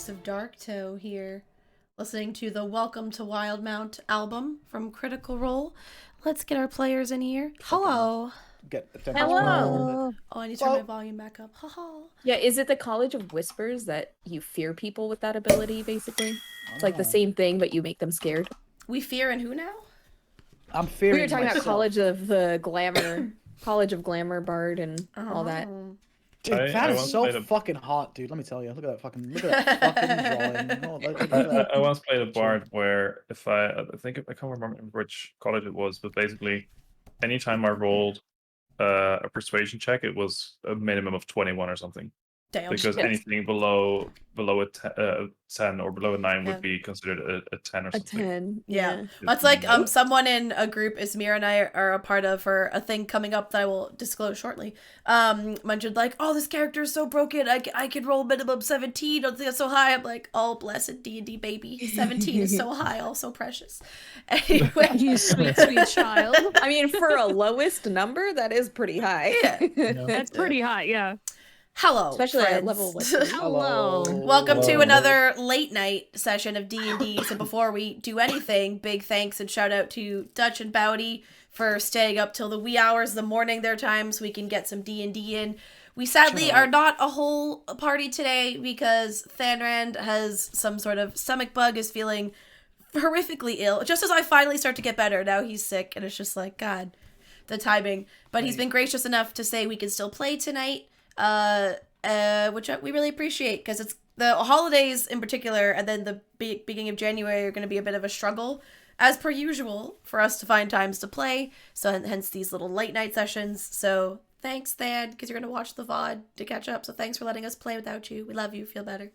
Chiefs of Darktoe here, listening to the Welcome to Wildmount album from Critical Role. Let's get our players in here. Hello. Get attention. Hello. Oh, I need to turn my volume back up. Haha. Yeah, is it the College of Whispers that you fear people with that ability, basically? It's like the same thing, but you make them scared. We fear and who now? I'm fearing We were talking myself. about College of the Glamour, College of Glamour Bard and all that. Dude, that I is so fucking hot, dude. Let me tell you. Look at that fucking drawing. Oh, look at that. I once played a bard where if I think I can't remember which college it was, but basically, anytime I rolled a persuasion check, it was a minimum of 21 or something. Damn. Because anything below a 10 or below a 9 would be considered a 10 or A something. 10. Yeah. That's like someone in a group Ismir and I are a part of for a thing coming up that I will disclose shortly. Mentioned like, oh, this character is so broken. I could roll minimum 17. Don't think that's so high. I'm like, oh, blessed D&D baby. 17 is so high, all so precious. Anyway. You sweet, sweet child. I mean, for a lowest number, that is pretty high. Yeah. That's pretty high, yeah. Hello, especially friends. at level like Hello. Welcome to another late night session of D&D. So before we do anything, big thanks and shout out to Dutch and Bowdy for staying up till the wee hours of the morning their time so we can get some D&D in. We sadly are not a whole party today because Thanrand has some sort of stomach bug, is feeling horrifically ill. Just as I finally start to get better, now he's sick, and it's just like, God, the timing. But he's been gracious enough to say we can still play tonight. Which we really appreciate because it's the holidays in particular, and then the beginning of January are going to be a bit of a struggle, as per usual, for us to find times to play. So hence these little late night sessions. So thanks, Thad, because you're going to watch the VOD to catch up. So thanks for letting us play without you. We love you. Feel better.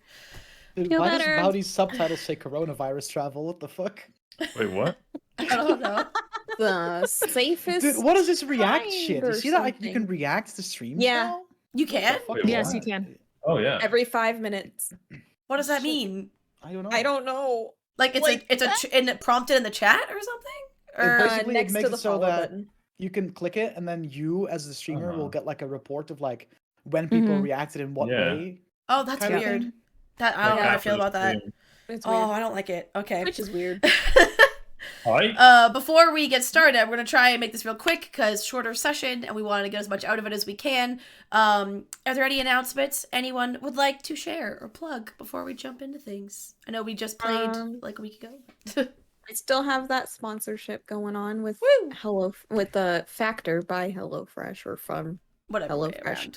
Dude, Feel why better. does Bowdy's subtitles say coronavirus travel? What the fuck? Wait, what? I don't know. the safest. Dude, what is this react shit? or You see that like, you can something. react to streams Yeah. now? You can? What the fuck Yes, is you that? can. Oh yeah. Every 5 minutes. What does that mean? I don't know. I don't know. Like it's prompted in the chat or something? Or Basically, it next makes to it the so follow that button. you can click it, and then you, as the streamer, will get like a report of like when Mm-hmm. people reacted in what Yeah. way. oh, that's kind of weird. thing. That I don't know how I after feel the about that. stream. It's weird. Oh, I don't like it. Okay. Which is weird. Hi. Before we get started, we're going to try and make this real quick because shorter session and we want to get as much out of it as we can. Are there any announcements anyone would like to share or plug before we jump into things? I know we just played like a week ago. I still have that sponsorship going on with with the Factor by HelloFresh or from Whatever. HelloFresh.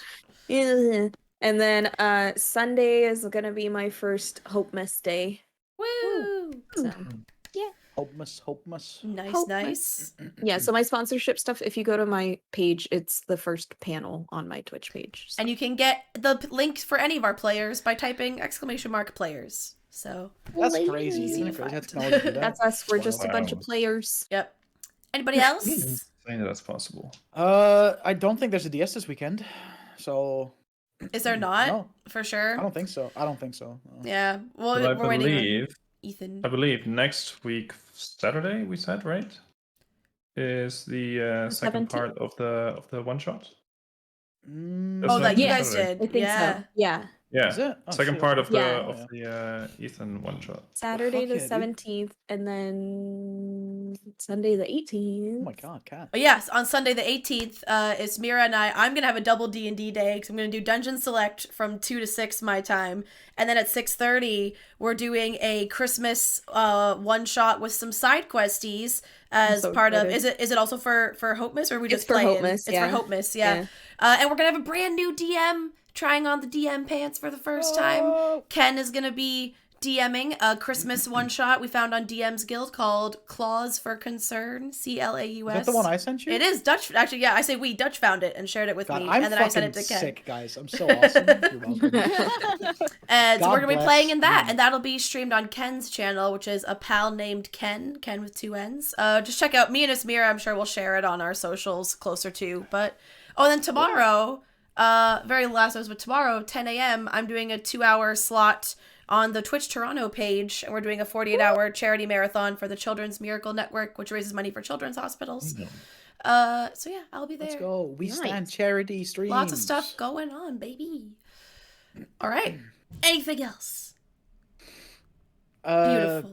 Yeah. And then Sunday is gonna be my first Hopemas Day. Woo! So Hopemas. Nice, Hope nice. yeah, so my sponsorship stuff, if you go to my page, it's the first panel on my Twitch page. So. And you can get the link for any of our players by typing !players. So, That's crazy. Isn't it crazy how technology do that? That's us. We're just a bunch of Wow. players. yep. Anybody else? Saying that's possible. I don't think there's a DS this weekend, so Is there not? No. For sure. I don't think so. No. Yeah. Well, But we're waiting on I Ethan. believe next week Saturday we said, right? Is the second 17th? part of the one shot? Mm, That's Oh, that you Yeah. guys Saturday. did. I think Yeah. so. Yeah. Yeah. Is it? Oh, Second shit. part of the Yeah. Ethan one shot. Saturday fuck the yeah, dude. 17th, and then Sunday the 18th. Oh my god, cat. But yes, on Sunday the 18th, it's Mira and I'm going to have a double D&D day because I'm going to do Dungeon Select from 2 to 6 my time. And then at 6:30, we're doing a Christmas one-shot with some side questies as so part excited. of... Is it also for Hopemas, or are we It's just for playing? Hopemas, It's yeah. for Hopemas, yeah. And we're going to have a brand new DM trying on the DM pants for the first time. Oh. Ken is going to be DMing a Christmas one-shot we found on DM's Guild called Clause for Concern, CLAUS. Is that the one I sent you? It is. Dutch, actually, yeah, I say we. Dutch found it and shared it with God, me, I'm and then I sent fucking it to Ken. sick, guys. I'm so awesome. You're welcome. And so God we're going to be bless. playing in that, and that'll be streamed on Ken's channel, which is a pal named Ken with 2 N's. Just check out me and Ismira. I'm sure we'll share it on our socials closer to. But, oh, then tomorrow... very last hours, but tomorrow, 10 a.m., I'm doing a 2-hour slot on the Twitch Toronto page, and we're doing a 48-hour charity marathon for the Children's Miracle Network, which raises money for children's hospitals. So yeah, I'll be there. Let's go. We Nice. stand charity streams. Lots of stuff going on, baby. All right. Anything else? Beautiful.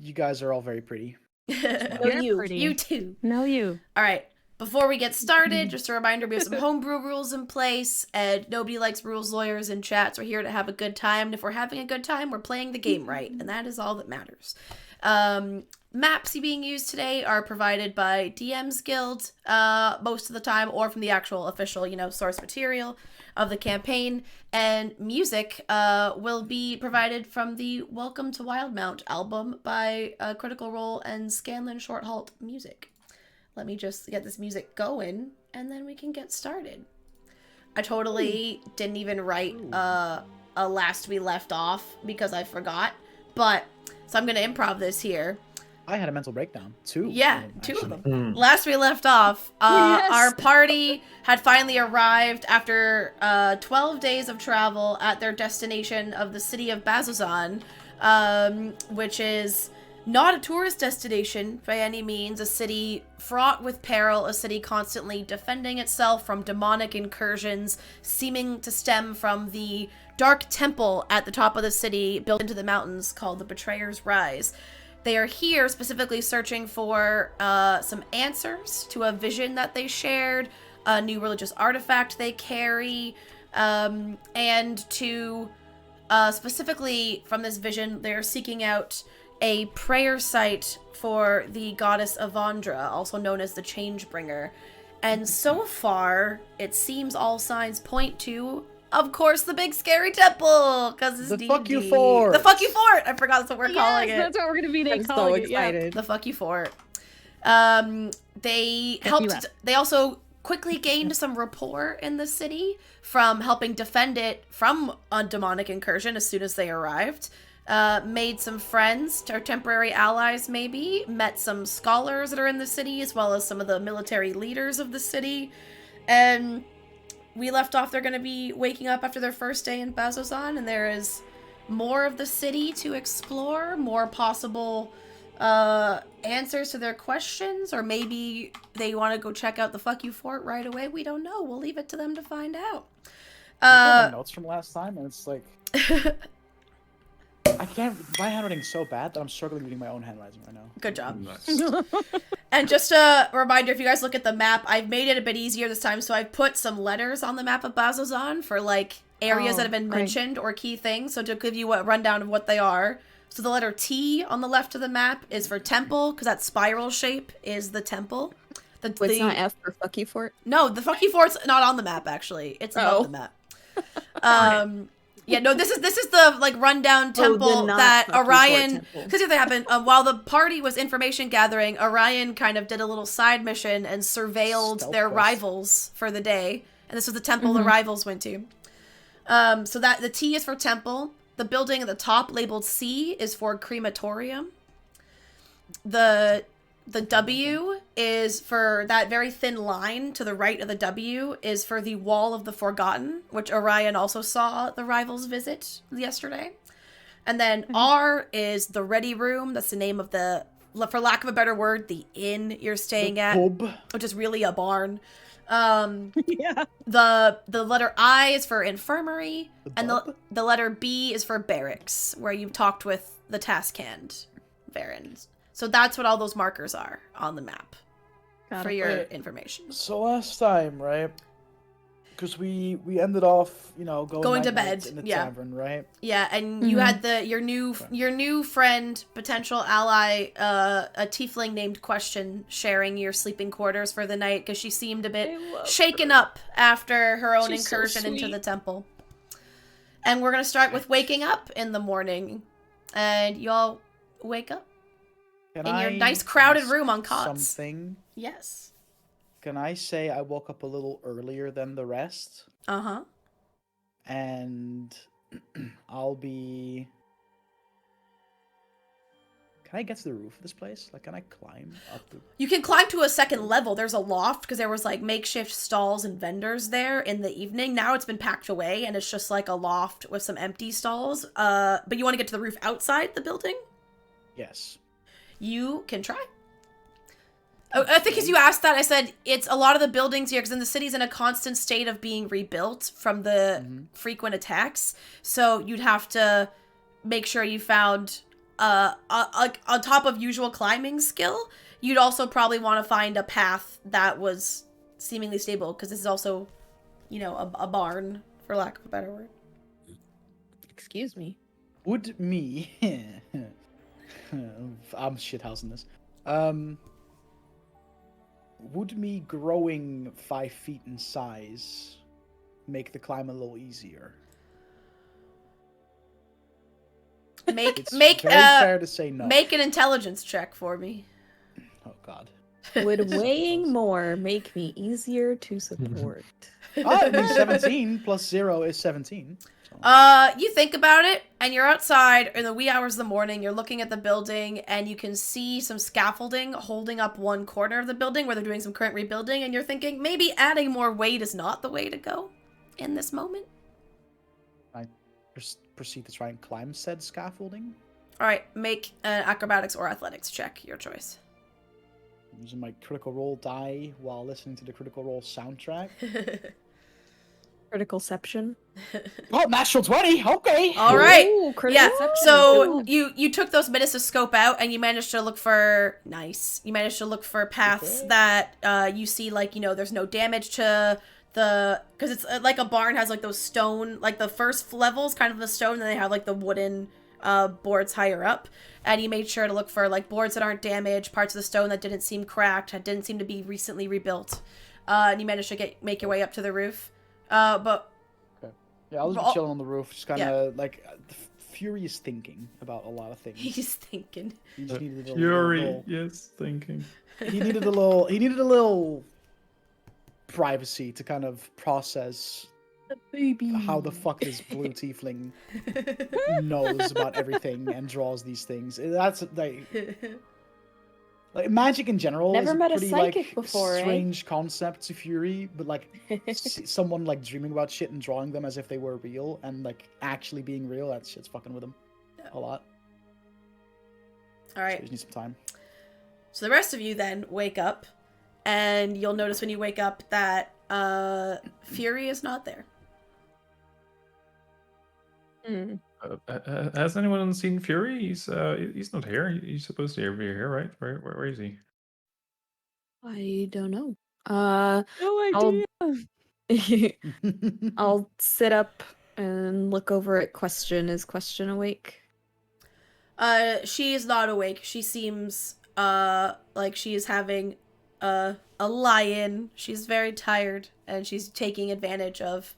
You guys are all very pretty. No, You're you. pretty. You too. No, you. All right. Before we get started, just a reminder, we have some homebrew rules in place, and nobody likes rules lawyers in chats. We're here to have a good time, and if we're having a good time, we're playing the game right, and that is all that matters. Maps being used today are provided by DM's Guild most of the time, or from the actual official, source material of the campaign. And music will be provided from the Welcome to Wildmount album by Critical Role and Scanlan Shorthalt Music. Let me just get this music going, and then we can get started. I totally didn't even write a last we left off because I forgot, but so I'm gonna improv this here. I had a mental breakdown. Two. Yeah, of them, two of actually. them. Last we left off, Yes. our party had finally arrived after 12 days of travel at their destination of the city of Bazzoxan, which is not a tourist destination by any means, a city fraught with peril, a city constantly defending itself from demonic incursions seeming to stem from the dark temple at the top of the city built into the mountains called the Betrayer's Rise. They are here specifically searching for some answers to a vision that they shared, a new religious artifact they carry, and to specifically from this vision, they're seeking out a prayer site for the goddess Exandria, also known as the Changebringer. And so far, it seems all signs point to, of course, the big scary temple, because it's The D&D. fuck you fort. The fuck you fort! I forgot that's what we're calling it. That's what we're gonna be I'm so calling it. Yeah. excited. The fuck you fort. They Fuck you helped. up. They also quickly gained some rapport in the city from helping defend it from a demonic incursion as soon as they arrived. Made some friends, or temporary allies maybe, met some scholars that are in the city, as well as some of the military leaders of the city. And we left off, they're going to be waking up after their first day in Bazzoxan, and there is more of the city to explore, more possible answers to their questions, or maybe they want to go check out the fuck you fort right away. We don't know. We'll leave it to them to find out. I have my notes from last time, and it's like I can't. My handwriting's so bad that I'm struggling reading my own handwriting right now. Good job. Nice. And just a reminder, if you guys look at the map, I've made it a bit easier this time, so I've put some letters on the map of Bazzoxan for, like, areas that have been great. mentioned or key things, so to give you a rundown of what they are. So the letter T on the left of the map is for temple, because that spiral shape is the temple. It's not F for fuck you fort. No, the fuck you fort's not on the map, actually. It's above Oh. the map. Yeah, no, this is the like rundown temple not that fuck you fort Orion. temple. Because if they happened while the party was information gathering, Orion kind of did a little side mission and surveilled Stealth their quest. rivals for the day, and this was the temple the rivals went to. So that the T is for temple. The building at the top labeled C is for crematorium. The W is for that very thin line to the right of the W is for the Wall of the Forgotten, which Orion also saw the rivals visit yesterday. And then R is the Ready Room. That's the name of the, for lack of a better word, the inn you're staying at, Pub. which is really a barn. Yeah. The letter I is for infirmary, and pub? the letter B is for barracks, where you talked with the task hand Varens. So that's what all those markers are on the map Got for it. your Wait. information. So last time, right? Because we ended off, going to night-night bed, in the yeah. tavern, right? Yeah, and you had your new friend, potential ally, a tiefling named Question, sharing your sleeping quarters for the night because she seemed a bit shaken up after her own She's so incursion into sweet. the temple. And we're gonna start with waking up in the morning, and y'all wake up Can in your I nice crowded ask room on cots. Something. Yes. Can I say I woke up a little earlier than the rest? Uh-huh. And I'll be. Can I get to the roof of this place? Like, can I climb up the? You can climb to a second level. There's a loft because there was like makeshift stalls and vendors there in the evening. Now it's been packed away and it's just like a loft with some empty stalls. But you want to get to the roof outside the building? Yes. You can try. Oh, I think as you asked that, I said it's a lot of the buildings here because in the city's in a constant state of being rebuilt from the frequent attacks. So you'd have to make sure you found like on top of usual climbing skill, you'd also probably want to find a path that was seemingly stable, because this is also, you know, a barn, for lack of a better word. Excuse me. Would me... I'm shithousing this. Would me growing 5 feet in size make the climb a little easier? It's very fair to say no. Make an intelligence check for me. Oh god. Would weighing more make me easier to support? I mean, 17 plus 0 is 17. So. You think about it, and you're outside in the wee hours of the morning, you're looking at the building, and you can see some scaffolding holding up one corner of the building where they're doing some current rebuilding, and you're thinking maybe adding more weight is not the way to go in this moment. I proceed to try and climb said scaffolding. Alright, make an acrobatics or athletics check, your choice. Using my critical role die while listening to the critical role soundtrack. Criticalception. Oh, natural 20! Okay! Alright! Ooh, Yeah, criticalception. so you took those minutes to scope out, and you managed to look for... Nice. You managed to look for paths that you see, like, you know, there's no damage to the... Because it's like a barn has, like, those stone... Like, the first level's kind of the stone, and then they have, like, the wooden boards higher up. And you made sure to look for, like, boards that aren't damaged, parts of the stone that didn't seem cracked, that didn't seem to be recently rebuilt. And you managed to make your way up to the roof. But... Okay. Yeah, I was just chilling on the roof, just kind of, like, furious thinking about a lot of things. He's thinking. He just needed a Fury, yes, thinking. He needed a little privacy to kind of process how the fuck this blue tiefling knows about everything and draws these things. That's like magic in general Never is a met a pretty psychic before, strange concept to Fury, but like someone like dreaming about shit and drawing them as if they were real and like actually being real, that shit's fucking with him a lot. All right. So you just need some time. So the rest of you then wake up, and you'll notice when you wake up that Fury is not there. Has anyone seen Fury? He's not here. He's supposed to be here, right? Where is he? I don't know. No idea. I'll sit up and look over at Question. Is Question awake? She is not awake. She seems like she is having a lie-in. She's very tired, and she's taking advantage of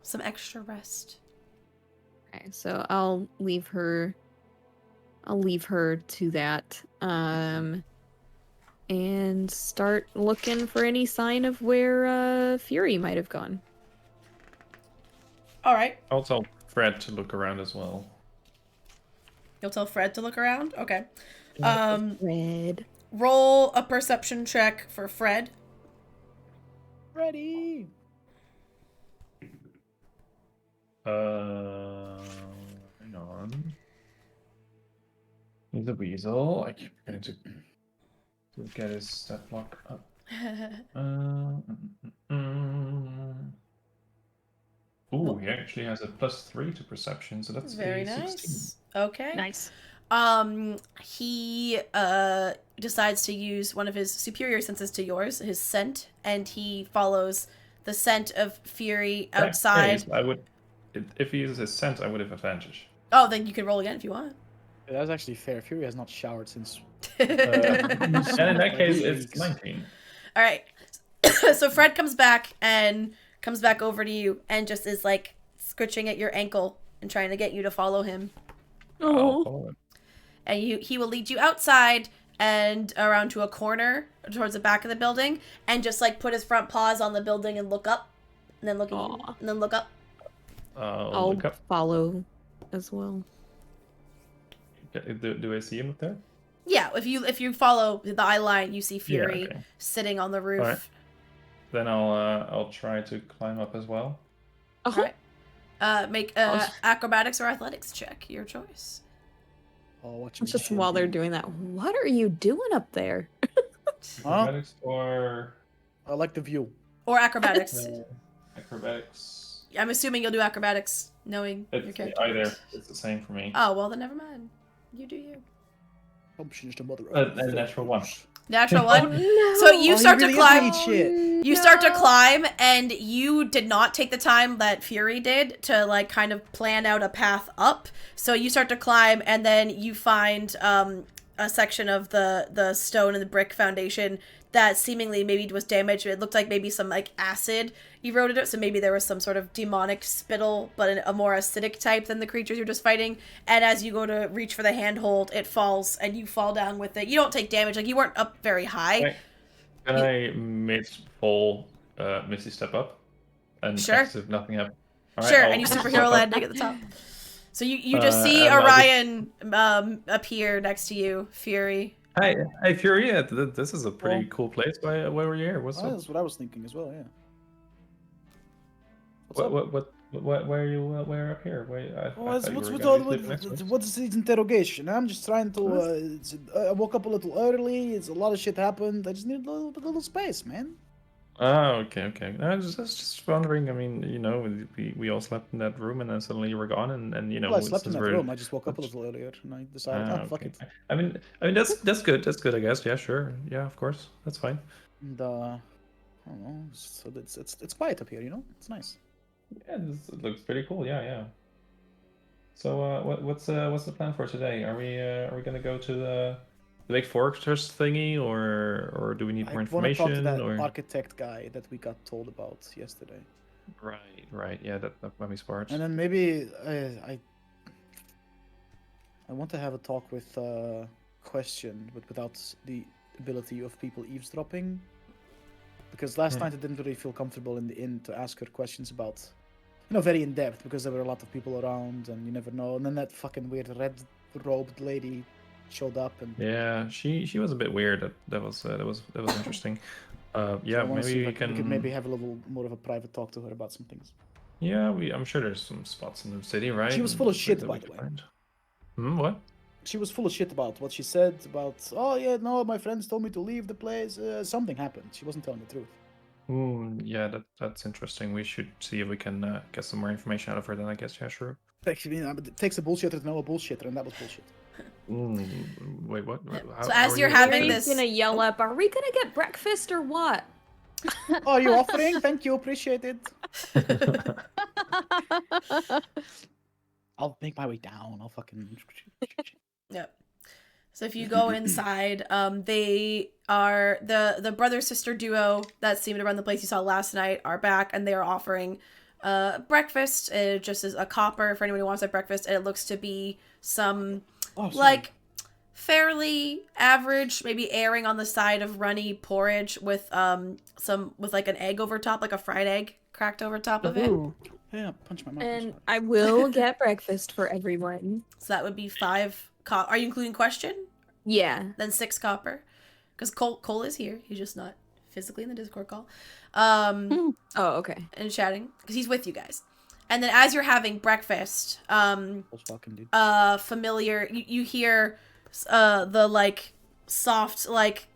some extra rest. Okay, so I'll leave her to that. And start looking for any sign of where Fury might have gone. All right. I'll tell Fred to look around as well. You'll tell Fred to look around? Okay. Fred. Roll a perception check for Fred. Ready. Hang on. He's a weasel. I keep going to get his stat block up. Ooh, he actually has a +3 to perception, so that's Very a 16. nice. Okay. Nice. He decides to use one of his superior senses to yours, his scent, and he follows the scent of Fury outside. I would, if he uses his scent, I would have advantage. Oh, then you can roll again if you want. Yeah, that's actually fair. Fury has not showered since. And in that case, it's 19. All right. So Fred comes back over to you and just is like scritching at your ankle and trying to get you to follow him. I'll follow him. And he will lead you outside and around to a corner towards the back of the building and just like put his front paws on the building and look up and then look up. I'll look up. follow as well. Do I see him up there? Yeah, if you follow the eye line, you see Fury sitting on the roof. All right. Then I'll try to climb up as well. All right. Make acrobatics or athletics check, your choice. Oh, what Just while they're doing that, what are you doing up there? Acrobatics or I like the view. Or acrobatics. acrobatics. I'm assuming you'll do acrobatics. knowing your It's character. either. It's the same for me. Oh, well, then never mind. You do you. Assumption is the mother A of natural one. Natural Oh one. no! So you Oh, he start really to is climb. gonna eat shit. You start to climb, and you did not take the time that Fury did to, like, kind of plan out a path up. So you start to climb, and then you find a section of the stone and the brick foundation that seemingly maybe was damaged. It looked like maybe some, like, acid eroded it, so maybe there was some sort of demonic spittle, but a more acidic type than the creatures you're just fighting. And as you go to reach for the handhold, it falls, and you fall down with it. You don't take damage, like, you weren't up very high. Can I mid-fall Misty step up? And Sure. act as if nothing happened? Alright, Sure, I'll and you step superhero up. landing at the top. So you just see and I'll Orion appear next to you, Fury. Hey, Fury, yeah, this is a pretty cool place. Why were you here? What's up? That's what I was thinking as well. Yeah. Why are you where up here? What's this interrogation? I'm just trying to. I woke up a little early. It's a lot of shit happened. I just need a little space, man. Oh, okay. I was just wondering. I mean, we all slept in that room, and then suddenly you were gone, and Well, I slept in that room. I just woke up a little earlier, and I decided, fuck it. I mean, that's good. That's good, I guess. Yeah, sure. Yeah, of course. That's fine. And I don't know. So it's quiet up here, It's nice. Yeah, it looks pretty cool. Yeah. So, what's the plan for today? Are we gonna go to the big fortress thingy, or do we need more information? I want to talk to that architect guy that we got told about yesterday. Right. Yeah, that might be smart. And then maybe I want to have a talk with Question, but without the ability of people eavesdropping. Because last night I didn't really feel comfortable in the inn to ask her questions about, very in depth, because there were a lot of people around and you never know. And then that fucking weird red-robed lady showed up and yeah, she was a bit weird. That was interesting. Yeah, so maybe we could maybe have a little more of a private talk to her about some things. Yeah, I'm sure there's some spots in the city, right? She was full of shit, by the way. What? She was full of shit about what she said about, oh yeah, no, my friends told me to leave the place. Something happened. She wasn't telling the truth. Yeah, that's interesting. We should see if we can get some more information out of her then, I guess. Yeah, sure. Actually, it takes a bullshitter to know a bullshitter, and that was bullshit. Wait, what? So as you're having this, gonna yell up, "Are we gonna get breakfast or what?" Oh, are you offering? Thank you, appreciate it. I'll make my way down. I'll fucking. Yep. So if you go inside, they are the brother sister duo that seemed to run the place you saw last night are back, and they are offering breakfast. Just as a copper for anyone who wants that breakfast, and it looks to be some fairly average, maybe erring on the side of runny porridge with like an egg over top, like a fried egg cracked over top of it. Yeah, punch my mouth. And I will get breakfast for everyone. So that would be 5 copper. Are you including Question? Yeah. Then 6 copper. Because Cole is here. He's just not physically in the Discord call. Oh, okay. And chatting. Because he's with you guys. And then as you're having breakfast, familiar, you hear the, like, soft, like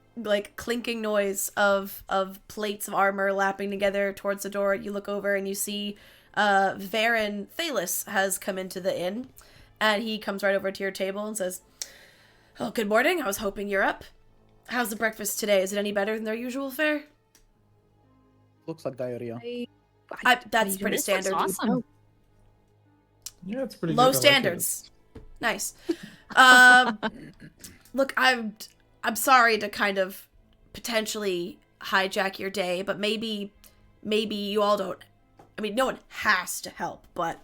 clinking noise of plates of armor lapping together towards the door. You look over and you see Varen Thalis has come into the inn, and he comes right over to your table and says, "Oh, good morning. I was hoping you're up. How's the breakfast today? Is it any better than their usual fare?" Looks like diarrhea. That's pretty standard. Awesome. Yeah, it's pretty low good. standards. Nice. Look, I'm sorry to kind of potentially hijack your day, but maybe you all don't. I mean, no one has to help, but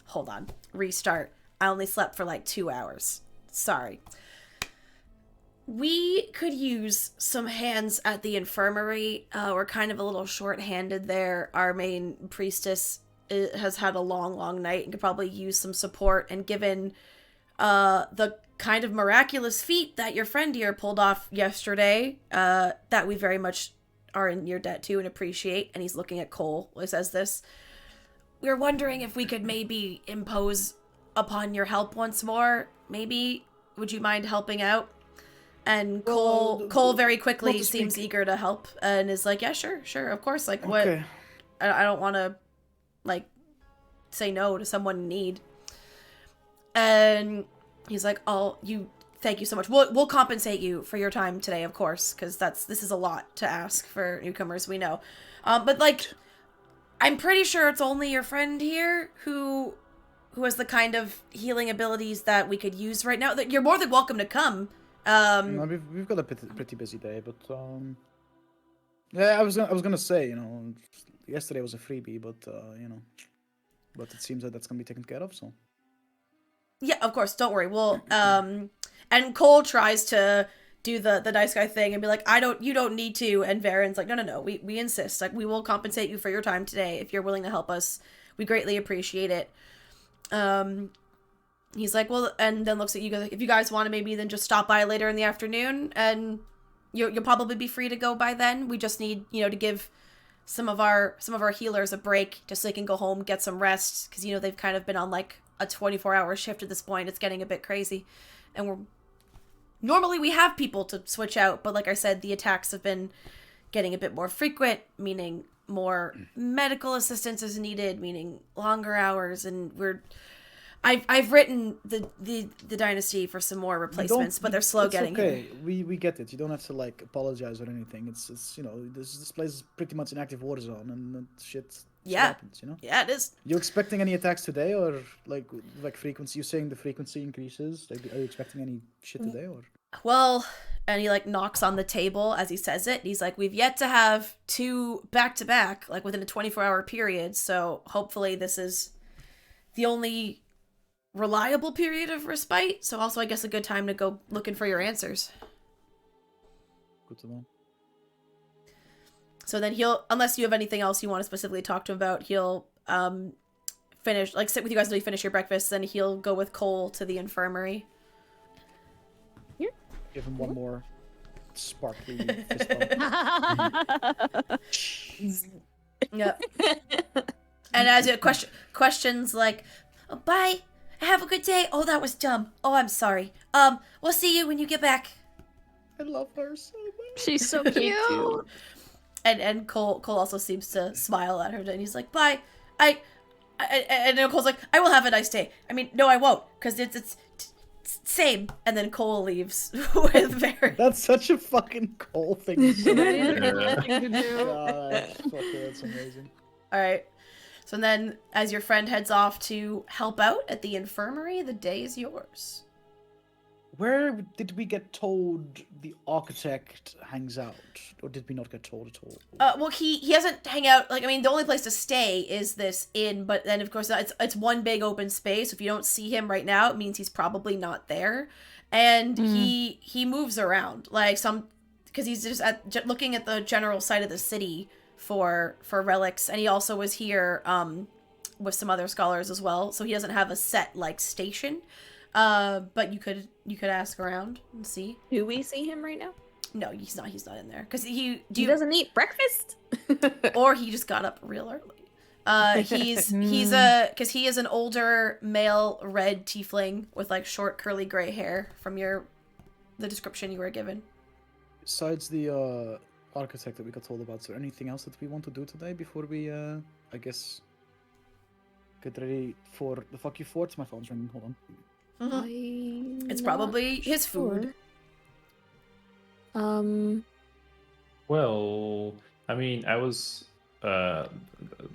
hold on. Restart. I only slept for like 2 hours. Sorry. We could use some hands at the infirmary. We're kind of a little short-handed there. Our main priestess has had a long night and could probably use some support. And given the kind of miraculous feat that your friend here pulled off yesterday, that we very much are in your debt to and appreciate. And he's looking at Cole who says this. We're wondering if we could maybe impose upon your help once more. Maybe, would you mind helping out? And Cole very quickly seems eager to help and is like, yeah, sure, of course. Like, what? Okay. I don't want to, like, say no to someone in need. And he's like, thank you so much. We'll compensate you for your time today, of course, because this is a lot to ask for newcomers, we know. But like, I'm pretty sure it's only your friend here who has the kind of healing abilities that we could use right now. That you're more than welcome to come. No, we've got a pretty busy day, but yeah, I was gonna say, yesterday was a freebie, but but it seems that that's gonna be taken care of. So yeah, of course, don't worry. We'll and Cole tries to do the nice guy thing and be like, you don't need to. And Varen's like, no, we insist. Like, we will compensate you for your time today if you're willing to help us. We greatly appreciate it. He's like, well, and then looks at you guys like, if you guys want to maybe then just stop by later in the afternoon, and you'll probably be free to go by then. We just need, to give some of our healers a break just so they can go home, get some rest, because they've kind of been on like a 24-hour shift at this point. It's getting a bit crazy, and normally we have people to switch out, but like I said, the attacks have been getting a bit more frequent, meaning more medical assistance is needed, meaning longer hours, and I've written the dynasty for some more replacements, but they're slow getting okay. here. We get it. You don't have to like apologize or anything. It's this place is pretty much an active war zone, and shit happens. Yeah, it is. You expecting any attacks today, or like frequency? You saying the frequency increases? Like, are you expecting any shit today, or? Well, and he like knocks on the table as he says it. He's like, we've yet to have 2 back-to-back, like within a 24-hour period. So hopefully this is the only reliable period of respite. So also, I guess, a good time to go looking for your answers. Good to know. So then unless you have anything else you want to specifically talk to him about, he'll finish, like sit with you guys until you finish your breakfast. Then he'll go with Cole to the infirmary. Give him one more sparkly fist bump. Yep. And as you questions like, oh, bye, have a good day. Oh, that was dumb. Oh, I'm sorry. We'll see you when you get back. I love her so much. She's so cute. And Cole also seems to smile at her, and he's like, bye. And then Cole's like, I will have a nice day. I mean, no, I won't, because it's same. And then Cole leaves with Varyn. That's such a fucking Cole thing to say. Thing to do. Gosh, that's amazing. All right. So then, as your friend heads off to help out at the infirmary, the day is yours. Where did we get told the architect hangs out? Or did we not get told at all? Well, he doesn't hang out, like, I mean, the only place to stay is this inn, but then, of course, it's one big open space. If you don't see him right now, it means he's probably not there. And he moves around, like, because he's just looking at the general site of the city for relics, and he also was here, with some other scholars as well, so he doesn't have a set, like, station. But you could ask around and see. Do we see him right now? No, he's not in there because he doesn't eat breakfast, or he just got up real early. Because he is an older male red tiefling with like short curly gray hair from the description you were given. Besides the architect that we got told about, is there anything else that we want to do today before we I guess get ready for the fuck you fort? My phone's ringing. Hold on. Mm-hmm. It's probably his food. Well, I mean, I was. By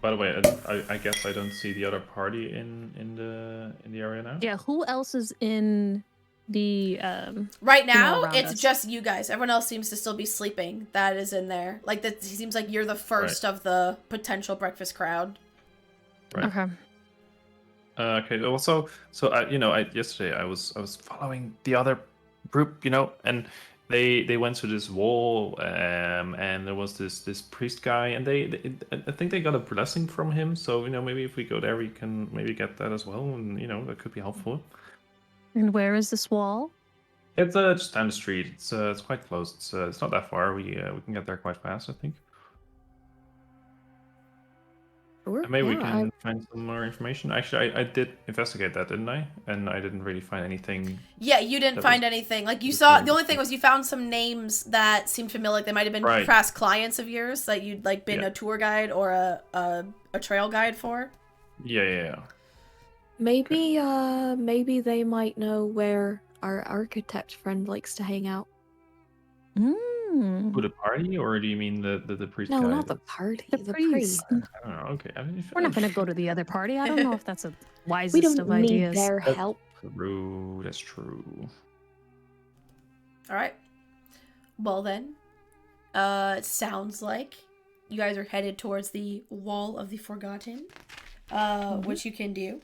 the way, I guess I don't see the other party in the area now. Yeah, who else is in the right now? It's us. Just you guys. Everyone else seems to still be sleeping. That is in there. Like that. It seems like you're the first of the potential breakfast crowd. Right. Okay. Okay. Well, so yesterday I was following the other group, and they went to this wall, and there was this priest guy, and I think they got a blessing from him. So maybe if we go there, we can maybe get that as well, and that could be helpful. And where is this wall? It's just down the street. It's quite close. It's not that far. We can get there quite fast, I think. Sure. And maybe we can find some more information. Actually, I did investigate that, didn't I? And I didn't really find anything. Yeah, you didn't find anything. Like, you saw, the only thing was you found some names that seemed familiar. Like, they might have been past clients of yours that you'd, like, been a tour guide or a trail guide for. Yeah. Maybe they might know where our architect friend likes to hang out. Who, the party, or do you mean the priest No, guy? not the party. The The priest. priest. I don't know. Okay, I mean, We're not going to go to the other party. I don't know if that's a We wisest don't of need ideas. their That's help. true. That's true. All right. Well then, it sounds like you guys are headed towards the Wall of the Forgotten, which you can do.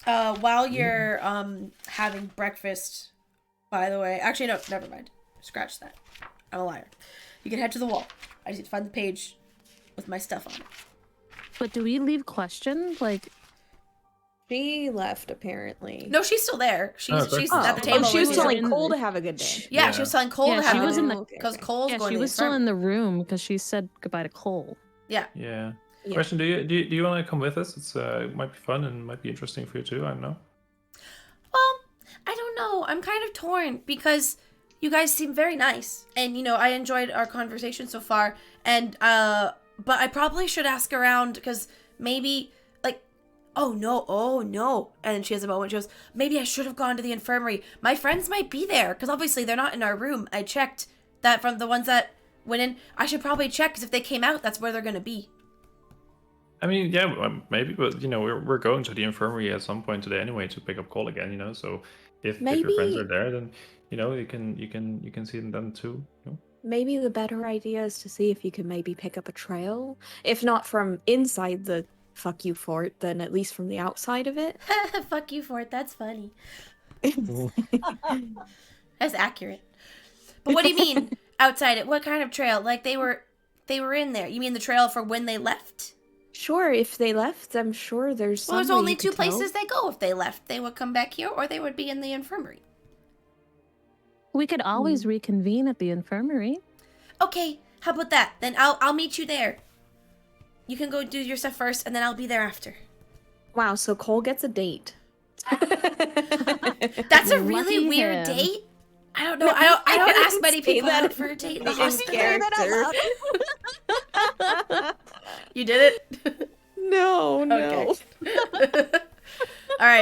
While you're having breakfast, by the way. Actually, no, never mind. Scratch that. I'm a liar. You can head to the wall. I just need to find the page with my stuff on it. But do we leave questions? Like, She left, apparently. No, she's still there. She's Oh, she's breakfast. at the table. she was with you. telling in Cole the- to have a good day. Yeah, Yeah. she was telling Cole Yeah, to she have was in the- because Cole's yeah, going she to was still infirmary. in the room because she said goodbye to Cole. Yeah. Yeah. Yeah. Question: Do you want to come with us? It might be fun and might be interesting for you too. I don't know. I don't know. I'm kind of torn because you guys seem very nice, and I enjoyed our conversation so far. And but I probably should ask around because maybe oh no, and then she has a moment. She goes, maybe I should have gone to the infirmary. My friends might be there because obviously they're not in our room. I checked that from the ones that went in. I should probably check because if they came out, that's where they're gonna be. I mean, yeah, maybe, but we're going to the infirmary at some point today anyway to pick up Cole again. So if your friends are Maybe- there, then you can see them then too. Maybe the better idea is to see if you can maybe pick up a trail. If not from inside the fuck you fort, then at least from the outside of it. Fuck you for it. That's funny. That's accurate. But what do you mean outside it? What kind of trail? Like they were in there. You mean the trail for when they left? Sure, if they left, I'm sure there's Well, there's some way only you two could tell. places they go. If they left, they would come back here, or they would be in the infirmary. We could always reconvene at the infirmary. Okay, how about that? Then I'll meet you there. You can go do your stuff first, and then I'll be there after. Wow, so Cole gets a date. That's a really Lucky weird him. date. I don't know. No, I don't didn't ask many say people that out for a date in the in hospital. character. You did it? No. All right.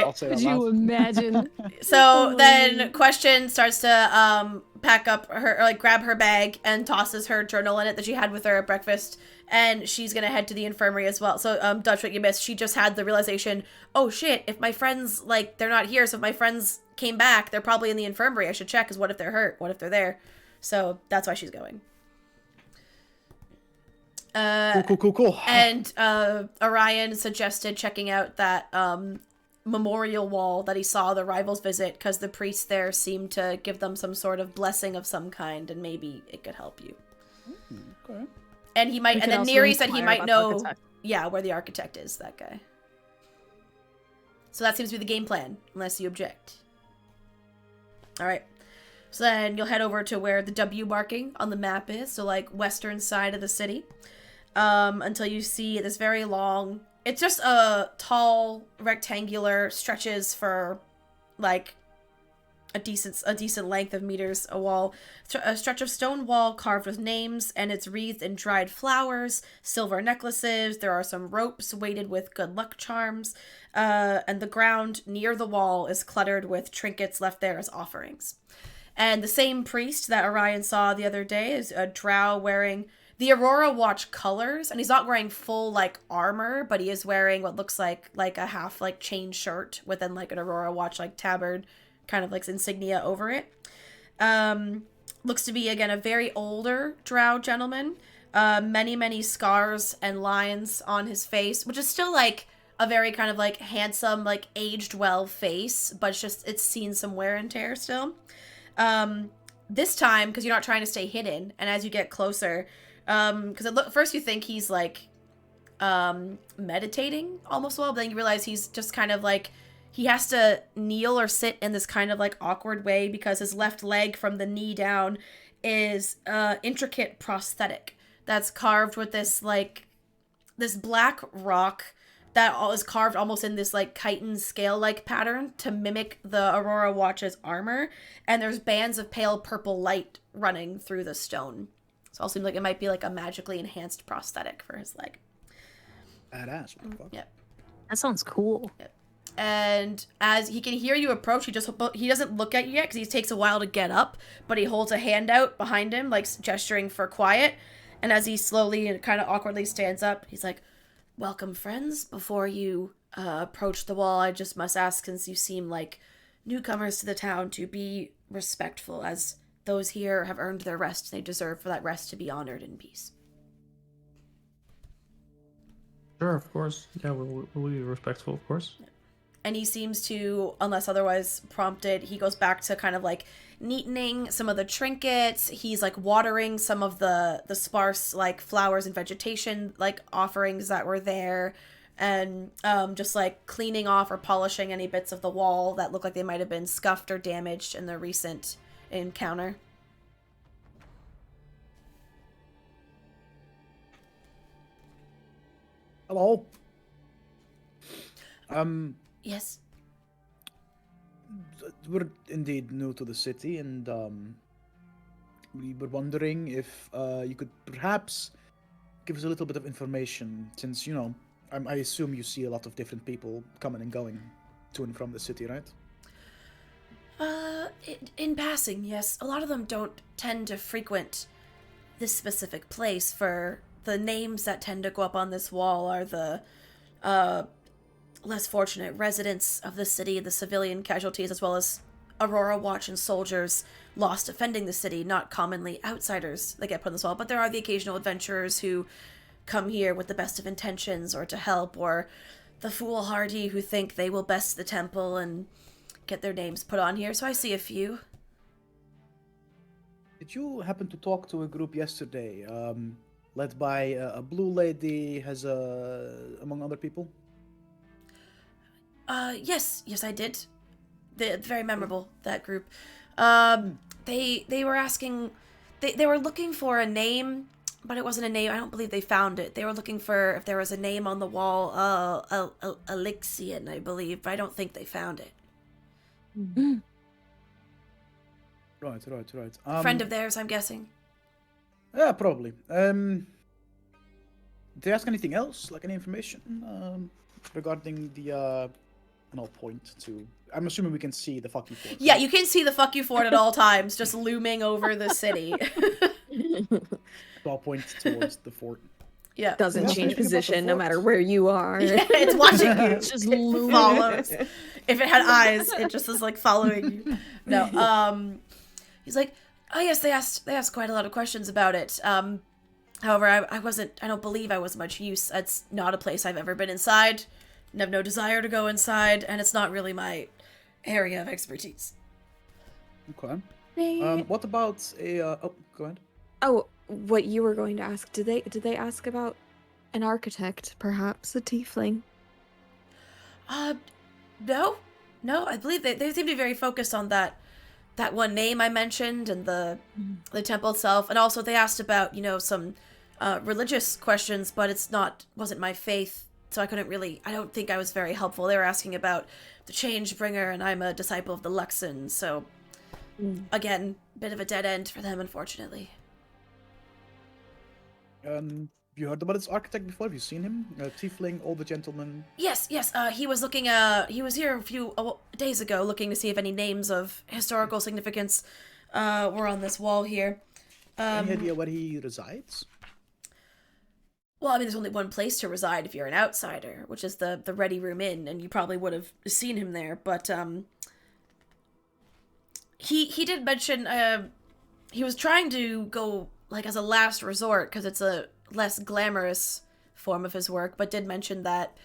I'll say Could that you loud. imagine? So then Question starts to pack up her, or, like, grab her bag and tosses her journal in it that she had with her at breakfast, and she's gonna head to the infirmary as well. So Dutch, what you missed, she just had the realization, oh shit, if my friends, like, they're not here, so if my friends came back, they're probably in the infirmary. I should check, because what if they're hurt? What if they're there? So that's why she's going. Cool. And Orion suggested checking out that memorial wall that he saw the rivals visit, because the priest there seemed to give them some sort of blessing of some kind, and maybe it could help you. Okay. And he might, We and could then also Neri said he inquire might about know, the architect. yeah, where the architect is, that guy. So that seems to be the game plan, unless you object. All right. So then you'll head over to where the W marking on the map is, so like western side of the city, until you see this very long, it's just a tall rectangular, stretches for like a decent length of meters, a wall, a stretch of stone wall carved with names, and it's wreathed in dried flowers, silver necklaces. There are some ropes weighted with good luck charms, and the ground near the wall is cluttered with trinkets left there as offerings. And the same priest that Orion saw the other day is a drow wearing the Aurora Watch colors, and he's not wearing full like armor, but he is wearing what looks like a half like chain shirt within like an Aurora Watch like tabard, kind of like insignia over it. Looks to be again a very older drow gentleman. Many scars and lines on his face, which is still like a very kind of like handsome, like aged well face, but it's seen some wear and tear still. This time, because you're not trying to stay hidden, and as you get closer, because first you think he's like meditating almost, well, but then you realize he's just kind of like, he has to kneel or sit in this kind of like awkward way because his left leg from the knee down is intricate prosthetic that's carved with this like this black rock that is carved almost in this like chitin scale like pattern to mimic the Aurora Watch's armor, and there's bands of pale purple light running through the stone. So it all seems like it might be like a magically enhanced prosthetic for his leg. Badass, motherfucker. Yep. That sounds cool. And as he can hear you approach, he doesn't look at you yet because he takes a while to get up, but he holds a hand out behind him, like gesturing for quiet. And as he slowly and kind of awkwardly stands up, he's like, "Welcome, friends. Before you approach the wall, I just must ask, since you seem like newcomers to the town, to be respectful, as those here have earned their rest. They deserve for that rest to be honored in peace." Sure, of course. Yeah, we'll be respectful, of course. And he seems to, unless otherwise prompted, he goes back to kind of like neatening some of the trinkets. He's like watering some of the sparse like flowers and vegetation like offerings that were there, and just like cleaning off or polishing any bits of the wall that look like they might have been scuffed or damaged in the recent encounter. Hello. Yes. We're indeed new to the city, and we were wondering if you could perhaps give us a little bit of information, since, you know, I assume you see a lot of different people coming and going to and from the city, right? In passing, yes. A lot of them don't tend to frequent this specific place. For the names that tend to go up on this wall are the less fortunate residents of the city, the civilian casualties, as well as Aurora Watch and soldiers lost defending the city, not commonly outsiders that get put on this wall, but there are the occasional adventurers who come here with the best of intentions or to help, or the foolhardy who think they will best the temple and get their names put on here, so I see a few. Did you happen to talk to a group yesterday, led by a blue lady, among other people? Yes, I did. They're very memorable, that group. They were asking, they were looking for a name, but it wasn't a name. I don't believe they found it. They were looking for if there was a name on the wall, Elixian, I believe, but I don't think they found it. Right. Friend of theirs, I'm guessing. Yeah, probably. Did they ask anything else, like any information, regarding the? And I'll point to. I'm assuming we can see the fuck you fort. Yeah, you can see the fuck you fort at all times, just looming over the city. So I'll point towards the fort. Yeah. Doesn't change position no matter where you are. Yeah, it's watching you. It's just looming. Follows. If it had eyes, it just is like following you. No. He's like, oh yes, they asked quite a lot of questions about it. However, I don't believe I was much use. It's not a place I've ever been inside. I have no desire to go inside, and it's not really my area of expertise. Okay. What about a? Oh, go ahead. Oh, what you were going to ask? Did they ask about an architect, perhaps a tiefling? No. I believe they seem to be very focused on that one name I mentioned and the temple itself, and also they asked about some religious questions, but wasn't my faith. So I don't think I was very helpful. They were asking about the change bringer, and I'm a disciple of the Luxon, so again, bit of a dead end for them, unfortunately. You heard about this architect before? Have you seen him? Tiefling, older gentleman. Yes. He was looking. He was here a few days ago, looking to see if any names of historical significance were on this wall here. Any idea where he resides? Well, I mean, there's only one place to reside if you're an outsider, which is the Ready Room Inn, and you probably would have seen him there. But he did mention he was trying to go like as a last resort because it's a less glamorous form of his work, but did mention that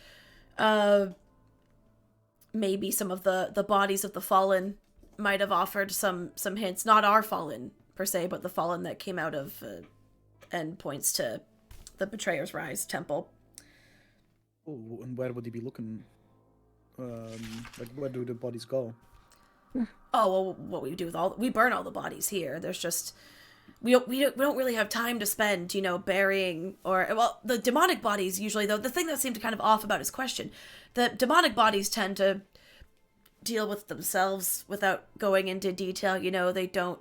maybe some of the bodies of the fallen might have offered some hints. Not our fallen per se, but the fallen that came out of and points to the Betrayer's Rise temple. Oh, and where would he be looking? Like, where do the bodies go? Oh, well, what we do with we burn all the bodies here. There's just we don't really have time to spend, burying the demonic bodies usually, though. The thing that seemed kind of off about his question, the demonic bodies tend to deal with themselves without going into detail. They don't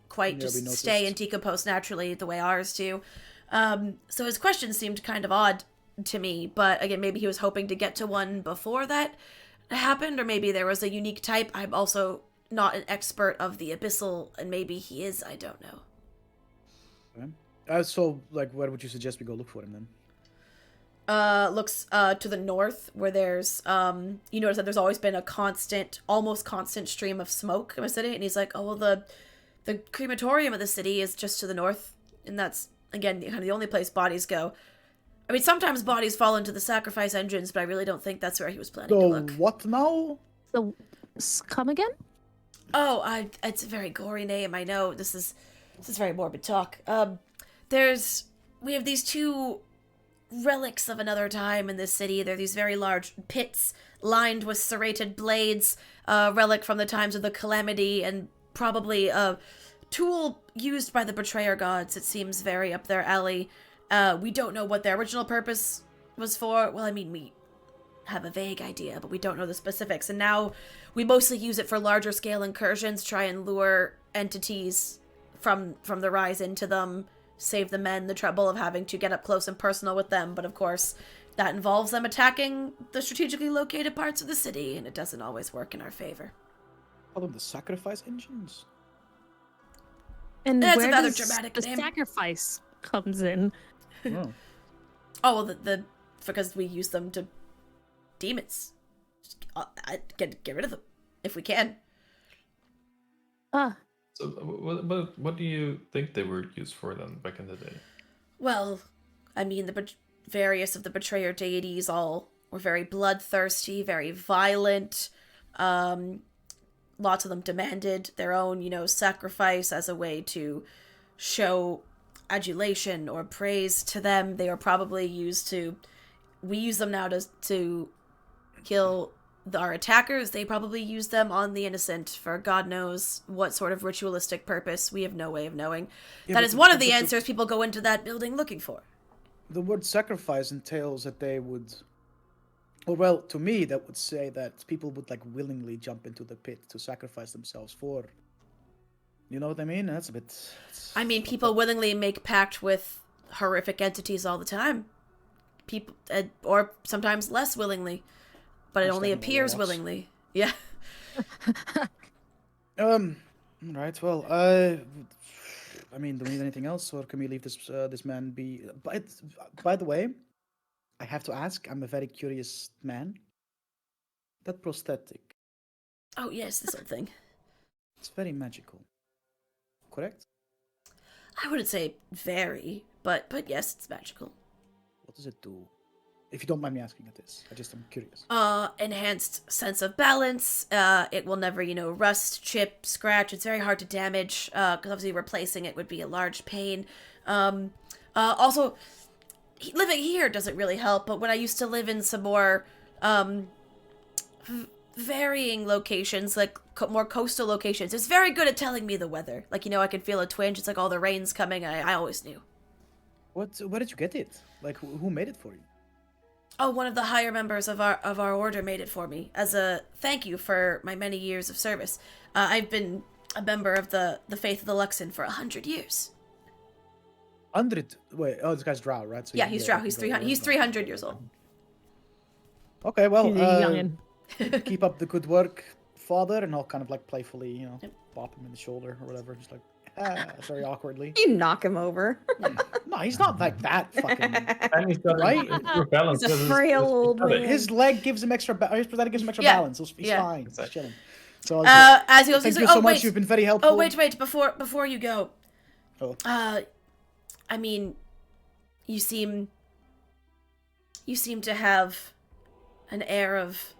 quite just stay and decompose naturally the way ours do. So his question seemed kind of odd to me, but again, maybe he was hoping to get to one before that happened, or maybe there was a unique type. I'm also not an expert of the abyssal, and maybe he is, I don't know. Okay. So, like, where would you suggest we go look for him then? Looks to the north, where there's you notice that there's always been a constant, almost constant stream of smoke in the city, and he's like, oh, well, the crematorium of the city is just to the north, and that's, again, kind of the only place bodies go. I mean, sometimes bodies fall into the sacrifice engines, but I really don't think that's where he was planning to look. What now? So, come again? Oh, it's a very gory name, I know. This is very morbid talk. We have these two relics of another time in this city. They're these very large pits lined with serrated blades, relic from the times of the Calamity, and probably a tool used by the Betrayer gods. It seems very up their alley. We don't know what their original purpose was for. Well, I mean, we have a vague idea, but we don't know the specifics. And now we mostly use it for larger scale incursions, try and lure entities from the rise into them, save the men the trouble of having to get up close and personal with them. But of course, that involves them attacking the strategically located parts of the city, and it doesn't always work in our favor. Call them the sacrifice engines? And That's where another does dramatic the name. sacrifice comes in? Oh. Oh, well, because we use them to demons. Just, get rid of them if we can. Ah, So, what do you think they were used for then back in the day? Well, I mean, various of the betrayer deities all were very bloodthirsty, very violent. Lots of them demanded their own, sacrifice as a way to show adulation or praise to them. They were probably used to... We use them now to kill our attackers. They probably use them on the innocent for God knows what sort of ritualistic purpose. We have no way of knowing. Yeah, that is one of the answers people go into that building looking for. The word sacrifice entails that they would... Well, to me, that would say that people would, like, willingly jump into the pit to sacrifice themselves for... You know what I mean? That's a bit... I mean, people willingly make pact with horrific entities all the time. People, or sometimes less willingly, but it only appears willingly. Yeah. Right. Well, I mean, do we need anything else, or can we leave this man be? By the way, I have to ask. I'm a very curious man. That prosthetic. Oh yes, this old thing. It's very magical. Correct? I wouldn't say very, but yes, it's magical. What does it do? If you don't mind me asking at this, I'm curious. Enhanced sense of balance. It will never, rust, chip, scratch. It's very hard to damage, because obviously replacing it would be a large pain. Also, living here doesn't really help, but when I used to live in some more, varying locations, like more coastal locations, it's very good at telling me the weather. Like, I can feel a twinge. It's like, all the rain's coming. I always knew. Where did you get it? Like, who made it for you? Oh, one of the higher members of our order made it for me as a thank you for my many years of service. I've been a member of the Faith of the Luxon for 100 years. 100? Wait, this guy's Drow, right? So yeah, he's Drow. He's 300. He's 300 years old. Okay, well, he's a youngin'. Keep up the good work, father, and I'll kind of like playfully, bop him in the shoulder or whatever, just like very awkwardly. You knock him over. No, he's not like that fucking. And he's got Right? balance. He's a frail old man. His leg gives him extra. His prosthetic gives him extra balance. He's fine. Exactly. He's chilling. So as he goes, thank he's you like, so oh much. wait, You've been very helpful. oh wait, before you go. Oh. I mean, you seem to have an air of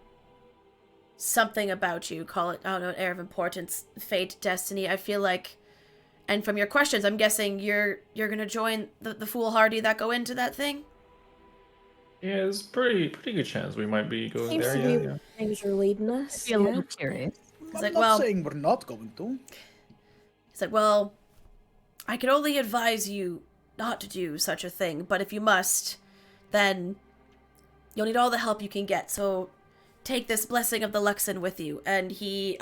something about you. Call it, I don't know, an air of importance, fate, destiny. I feel like, and from your questions, I'm guessing you're gonna join the foolhardy that go into that thing. Yeah, there's pretty good chance we might be going Seems there. to Yeah, be yeah. things are leading us. Be a little curious. He's I'm like, not well, saying we're not going to. he's like, well, I can only advise you not to do such a thing, but if you must, then you'll need all the help you can get. So take this blessing of the Luxon with you. And he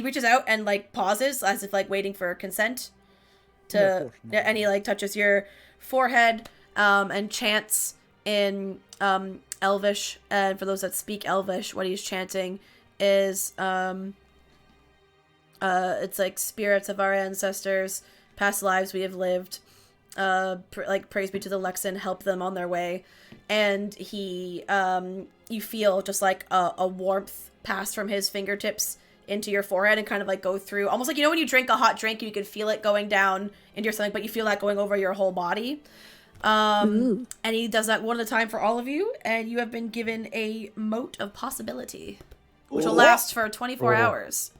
reaches out and like pauses as if like waiting for consent to, Yeah, of course. and he like touches your forehead and chants, in Elvish, and for those that speak Elvish, what he's chanting is it's like spirits of our ancestors, past lives we have lived, praise be to the Lexan, help them on their way. And he you feel just like a warmth pass from his fingertips into your forehead and kind of like go through, almost like, you know, when you drink a hot drink, you can feel it going down into your stomach, but you feel that going over your whole body. And he does that one at a time for all of you, and you have been given a mote of possibility, which will last for 24 hours.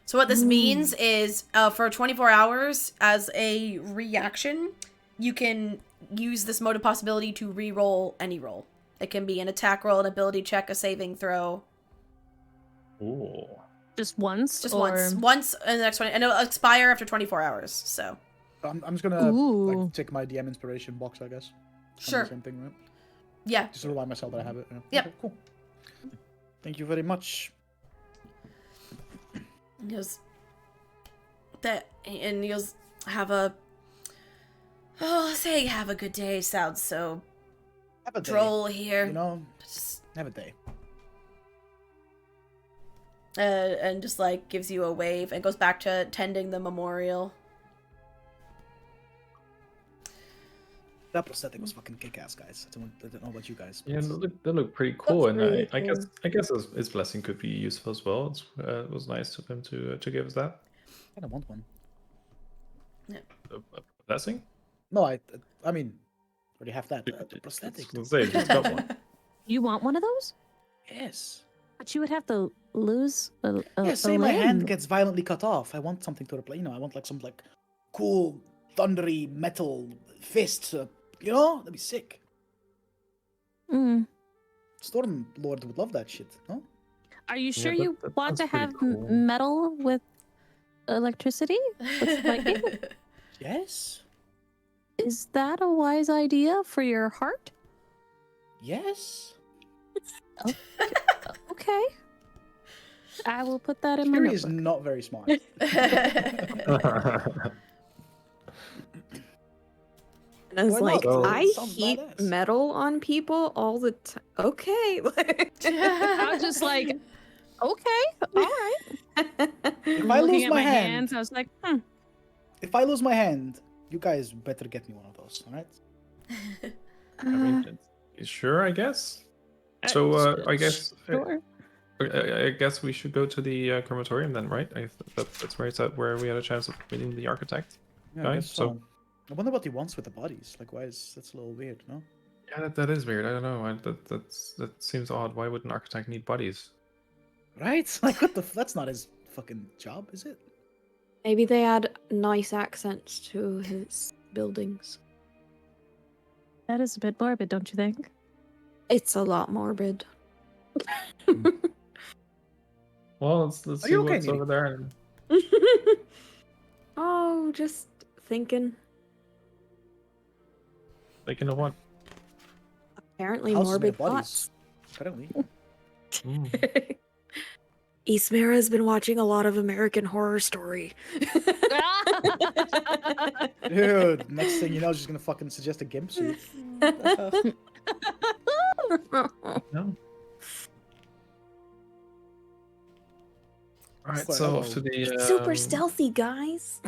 So what this means is, for 24 hours, as a reaction, you can use this mote of possibility to re-roll any roll. It can be an attack roll, an ability check, a saving throw. Ooh. Just once? Just once. Once in the next 20, and it'll expire after 24 hours, so. I'm just gonna like take my DM inspiration box, I guess. Sure. Same thing, right? Yeah. Just to remind myself that I have it. Yeah. Yep. Okay, cool. Thank you very much. He goes, and he goes, have a good day sounds so Have a day. droll here. You know, Just, have a day. and just like gives you a wave and goes back to tending the memorial. That prosthetic was fucking kick-ass, guys. I don't know about you guys. Yeah, they look pretty cool, and really I cool. guess his blessing could be useful as well. It was nice of him to give us that. I don't want one. A blessing? No, I mean, already have that. The prosthetic. I was gonna say, just got one. You want one of those? Yes. But you would have to lose a Yeah, say my limb. hand gets violently cut off. I want something to replace. You know, I want like some like cool, thundery metal fist. You know, that'd be sick. Storm Lord would love that shit. No? Are you sure that- you that want to sounds pretty have cool. metal with electricity? With lightning? Yes. Is that a wise idea for your heart? Yes. Okay. I will put that in my Fury is notebook. not very smart. And I was Why like, not? I Sounds heat badass. metal on people all the time. Okay. I was just like, okay, all right. If I Looking lose at my my hand, hands, I was like, if I lose my hand, you guys better get me one of those, all right? I mean, sure, I guess. So I guess sure. I guess we should go to the crematorium then, right? That's where we had a chance of meeting the architect. Yeah, Guy, I guess so- so. I wonder what he wants with the bodies. Like, that's a little weird, no? Yeah, that is weird. I don't know. That seems odd. Why would an architect need bodies? Right? Like, what the? That's not his fucking job, is it? Maybe they add nice accents to his buildings. That is a bit morbid, don't you think? It's a lot morbid. Well, let's Are see you okay, what's Neely? over there. And Oh, just thinking. thinking of what? Apparently Houses morbid made of thoughts. Apparently. Mm. Ismera has been watching a lot of American Horror Story. Dude, next thing you know, she's gonna fucking suggest a gimp suit. No. All right, Quite so hello. off to the Super stealthy, guys.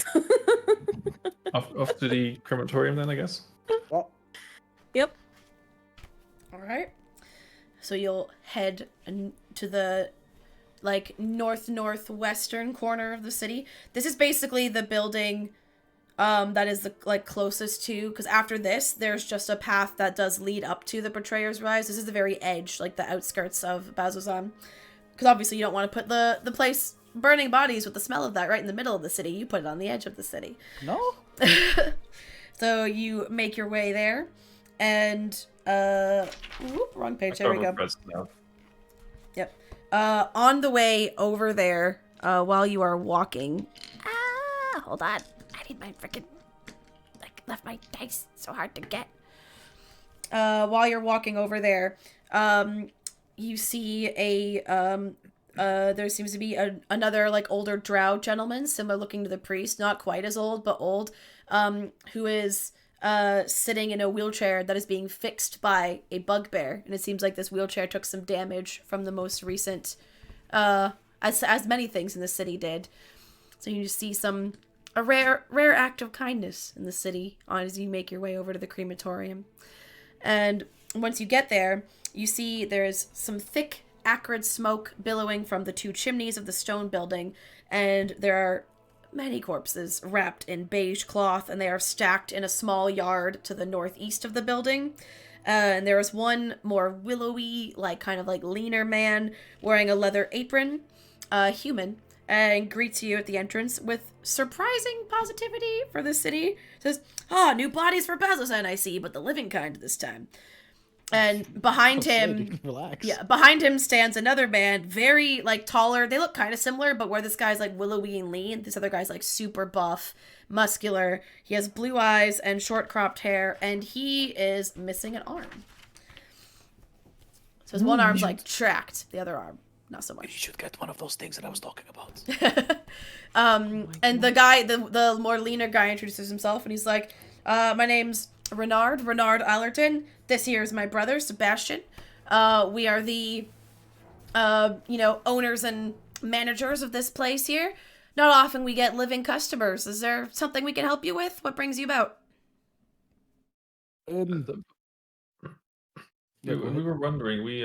off to the crematorium then, I guess. Well, Yep. All right. So you'll head to the like northwestern corner of the city. This is basically the building that is the like closest to, because after this there's just a path that does lead up to the Betrayer's Rise. This is the very edge, like the outskirts of Bazozan, because obviously you don't want to put the place burning bodies with the smell of that right in the middle of the city. You put it on the edge of the city. no? So you make your way there, and wrong page. There we go. Yep. On the way over there, while you are walking. Hold on. I need my freaking. Like, left my dice so hard to get. While you're walking over there, you see there seems to be another like older drow gentleman, similar looking to the priest, not quite as old but old, who is sitting in a wheelchair that is being fixed by a bugbear, and it seems like this wheelchair took some damage from the most recent, as many things in the city did. So you just see a rare act of kindness in the city as you make your way over to the crematorium. And once you get there, you see there's some thick, acrid smoke billowing from the 2 chimneys of the stone building, and there are many corpses wrapped in beige cloth, and they are stacked in a small yard to the northeast of the building. And there is one more willowy, kind of leaner man wearing a leather apron, human, and greets you at the entrance with surprising positivity for the city. Says, new bodies for Bazzoxan, I see, but the living kind this time. And behind him, relax. Yeah, behind him stands another man, very taller. They look kind of similar, but where this guy's willowy and lean, this other guy's super buff, muscular. He has blue eyes and short cropped hair, and he is missing an arm. So his one arm's tracked, the other arm not so much. You should get one of those things that I was talking about. And the guy, the more leaner guy, introduces himself, and he's like, my name's Renard Allerton. This here is my brother, Sebastian. We are the, owners and managers of this place here. Not often we get living customers. Is there something we can help you with? What brings you about? We were wondering. We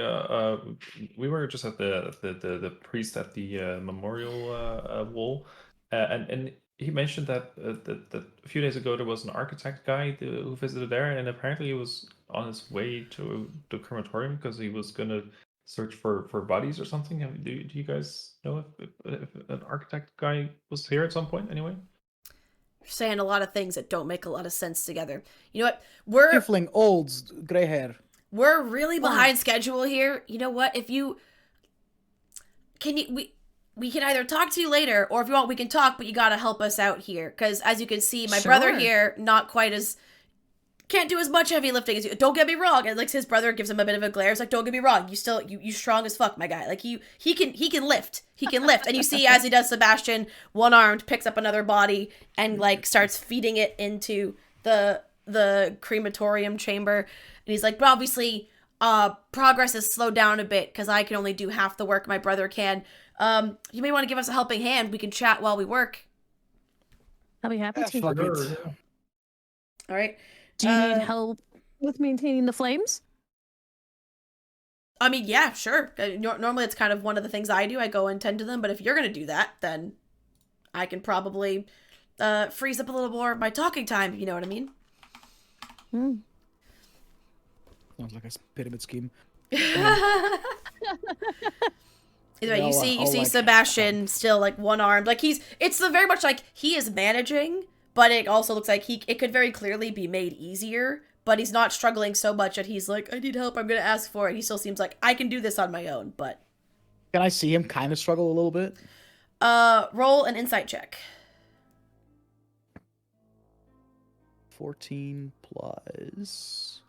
were just at the priest at the memorial wall, and he mentioned that a few days ago there was an architect guy who visited there, and apparently he was on his way to the crematorium because he was gonna search for bodies or something. Do you guys know if an architect guy was here at some point? Anyway, You're saying a lot of things that don't make a lot of sense together. You know what? Tiefling, old, gray hair. We're really behind schedule here. You know what? If you we can either talk to you later, or if you want, we can talk, but you gotta help us out here. Because as you can see, my brother here, not quite as, can't do as much heavy lifting as you. Don't get me wrong. And his brother gives him a bit of a glare. It's don't get me wrong. You strong as fuck, my guy. He can lift. He can lift. And you see as he does, Sebastian, one-armed, picks up another body and starts feeding it into the crematorium chamber. And he's like, but obviously, progress has slowed down a bit because I can only do half the work my brother can. You may want to give us a helping hand. We can chat while we work. I'll be happy to. Fuck it. All right. Do you need help with maintaining the flames? I mean, yeah, sure. Normally it's kind of one of the things I do. I go and tend to them. But if you're going to do that, then I can probably freeze up a little more of my talking time, if you know what I mean. Sounds like a pyramid scheme. Either way, you see Sebastian still one-armed. It's very much he is managing, but it also looks like it could very clearly be made easier, but he's not struggling so much that he's like, I need help, I'm gonna ask for it. He still seems like, I can do this on my own, but... Can I see him kind of struggle a little bit? Roll an insight check. 14 plus...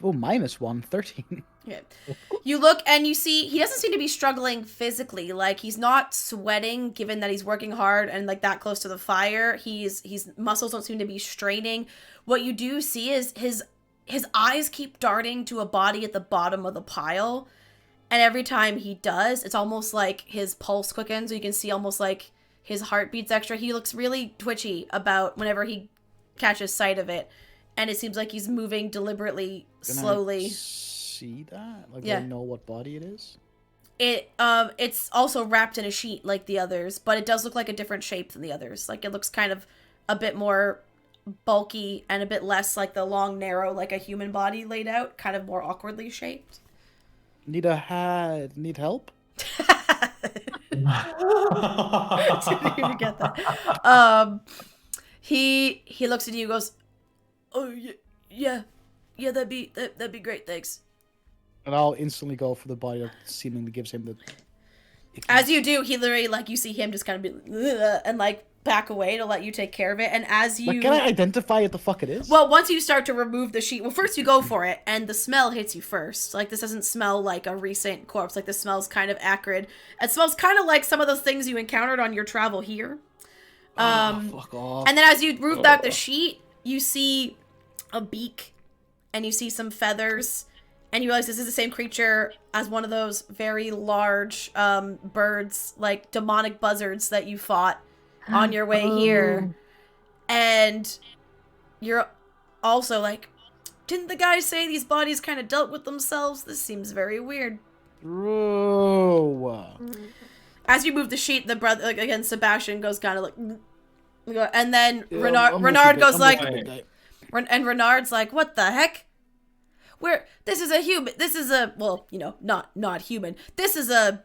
Oh, -1, 13. Yeah. You look and you see he doesn't seem to be struggling physically. He's not sweating, given that he's working hard and that close to the fire. His muscles don't seem to be straining. What you do see is his eyes keep darting to a body at the bottom of the pile, and every time he does, it's almost like his pulse quickens. You can see almost like his heart beats extra. He looks really twitchy about whenever he catches sight of it. And it seems like he's moving deliberately, slowly. I see that? Yeah. Do I know what body it is? It's also wrapped in a sheet like the others, but it does look like a different shape than the others. It looks kind of a bit more bulky and a bit less like the long, narrow, like a human body laid out, kind of more awkwardly shaped. Need help? Didn't even get that. He looks at you and goes, oh, yeah, that'd be great, thanks. And I'll instantly go for the body that seemingly gives him the... As you do, he literally, you see him just kind of be, and, back away to let you take care of it, and as you... can I identify what the fuck it is? Well, once you start to remove the sheet, first you go for it, and the smell hits you first. This doesn't smell like a recent corpse. This smells kind of acrid. It smells kind of like some of those things you encountered on your travel here. Fuck off. And then as you move back the sheet, you see a beak, and you see some feathers, and you realize this is the same creature as one of those very large birds, like demonic buzzards that you fought on your way here. And you're also like, didn't the guy say these bodies kind of dealt with themselves? This seems very weird. Bro. As you move the sheet, the brother, like, again, Sebastian goes kind of like, and then Yeah, Renard goes like, and Renard's like, what the heck? This is a human, this is a, well, you know, not human. This is a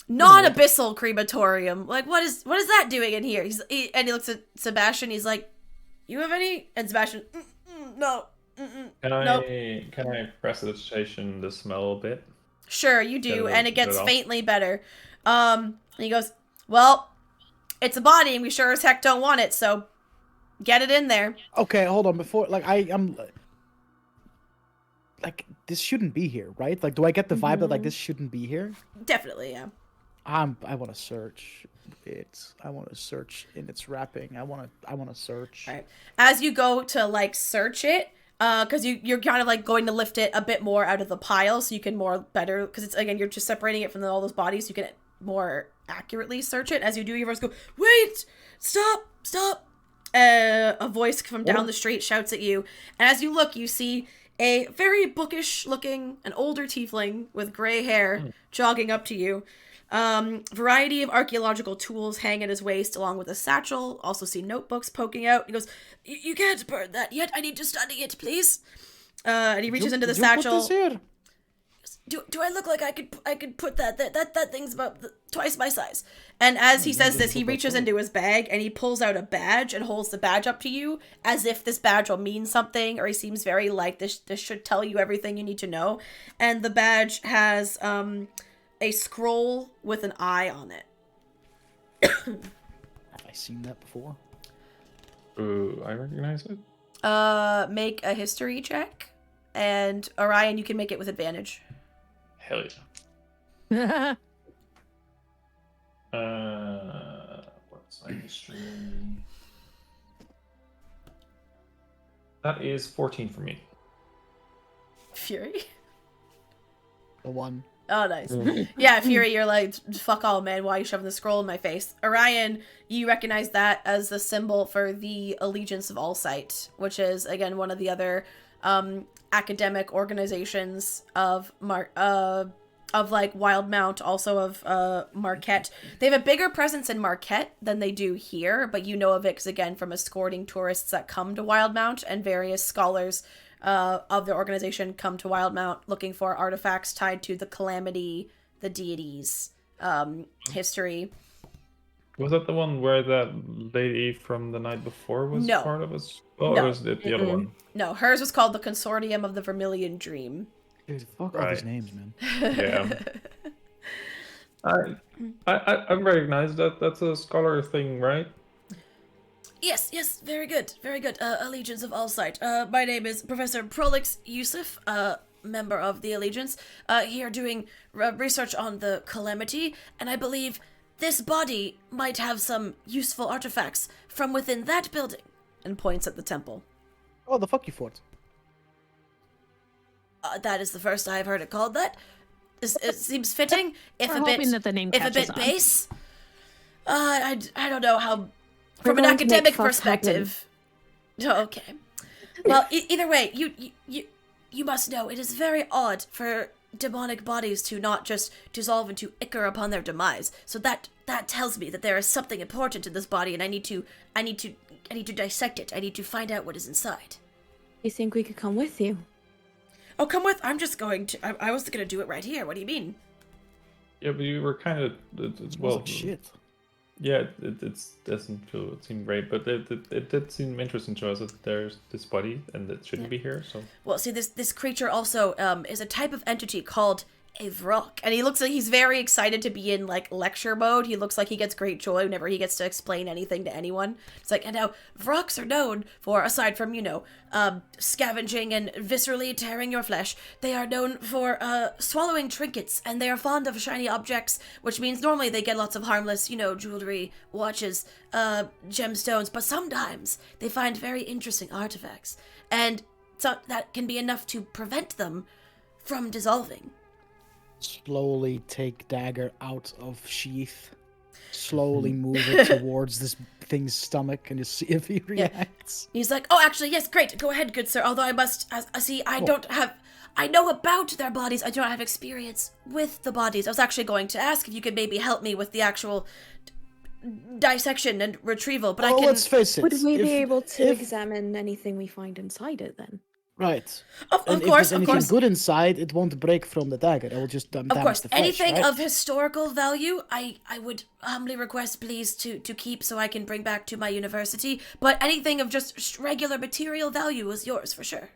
non-abyssal crematorium. Like, what is that doing in here? And he looks at Sebastian, he's like, you have any? And Sebastian, no. Can nope. I prestidigitation the smell a bit? Sure, you do, and it gets faintly better. And he goes, well, it's a body, and we sure as heck don't want it, so get it in there. Okay, hold on. Before, like, I'm like, this shouldn't be here, right? Like, do I get the vibe that, like, this shouldn't be here? Definitely, yeah. I want to search it. I want to search in its wrapping. I want to search. All right. As you go to, like, search it, because you're kind of, like, going to lift it a bit more out of the pile so you can better, because it's, again, you're just separating it from all those bodies so you can more accurately search it. As you do, your voice go, wait, stop. A voice from down the street shouts at you, and as you look, you see a very bookish looking, an older tiefling with gray hair jogging up to you. Variety of archaeological tools hang at his waist along with a satchel. Also see notebooks poking out. He goes, you can't burn that yet. I need to study it, please. And he reaches into the satchel. Put this here? Do I look like I could put that thing's about twice my size? And as he says this, he reaches into his bag and he pulls out a badge and holds the badge up to you as if this badge will mean something, or he seems very like this should tell you everything you need to know. And the badge has a scroll with an eye on it. Have I seen that before? Ooh, I recognize it. Make a history check, and Orion, you can make it with advantage. Hell yeah. What's my history? That is 14 for me. Fury? The one. Oh, nice. Yeah, Fury, you're like, fuck all, man. Why are you shoving the scroll in my face? Orion, you recognize that as the symbol for the Allegiance of Allsight, which is, again, one of the other academic organizations of like Wildmount, also of Marquette. They have a bigger presence in Marquette than they do here, but you know of it because, again, from escorting tourists that come to Wildmount, and various scholars of the organization come to Wildmount looking for artifacts tied to the calamity, the deities, history. Was that the one where that lady from the night before was part of us? Oh, No. or was it the other one? No, hers was called the Consortium of the Vermilion Dream. Dude, fuck all these names, man. Yeah. I recognize that. That's a scholar thing, right? Yes, very good. Allegiance of Allsight. My name is Professor Prolix Yusuf, member of the Allegiance, here doing research on the calamity, and I believe this body might have some useful artifacts from within that building, and points at the temple. Oh, the fuck you fort. That is the first I have heard it called that. It seems fitting, if We're a bit, hoping that the name if a catches bit on. base. I don't know how, We're from an going to make academic fuck perspective. Oh, okay. Well, either way, you must know it is very odd for demonic bodies to not just dissolve into ichor upon their demise. So that tells me that there is something important in this body, and I need to dissect it. I need to find out what is inside. You think we could come with you? Oh, come with. I'm just going to. I was going to do it right here. What do you mean? Yeah, but you were kind of well. Like shit. Yeah, it doesn't seem great, but it did seem interesting to us that there's this body and it shouldn't be here. So well, see, this creature also is a type of entity called a Vrock. And he looks like he's very excited to be in, like, lecture mode. He looks like he gets great joy whenever he gets to explain anything to anyone. It's like, and now, Vrocks are known for, aside from, scavenging and viscerally tearing your flesh, they are known for, swallowing trinkets, and they are fond of shiny objects, which means normally they get lots of harmless, jewelry, watches, gemstones, but sometimes they find very interesting artifacts. And so that can be enough to prevent them from dissolving. Slowly take dagger out of sheath. Slowly move it towards this thing's stomach and just see if he reacts. He's like, oh, actually, yes, great. Go ahead, good sir. Although I must, I know about their bodies. I do not have experience with the bodies. I was actually going to ask if you could maybe help me with the actual dissection and retrieval, but I can... let's face it. Would we be able to examine anything we find inside it then? Right. Of If course. good inside, it won't break from the dagger. It will just damage the flesh, Anything right? of historical value, I would humbly request, please, to keep so I can bring back to my university. But anything of just regular material value is yours, for sure.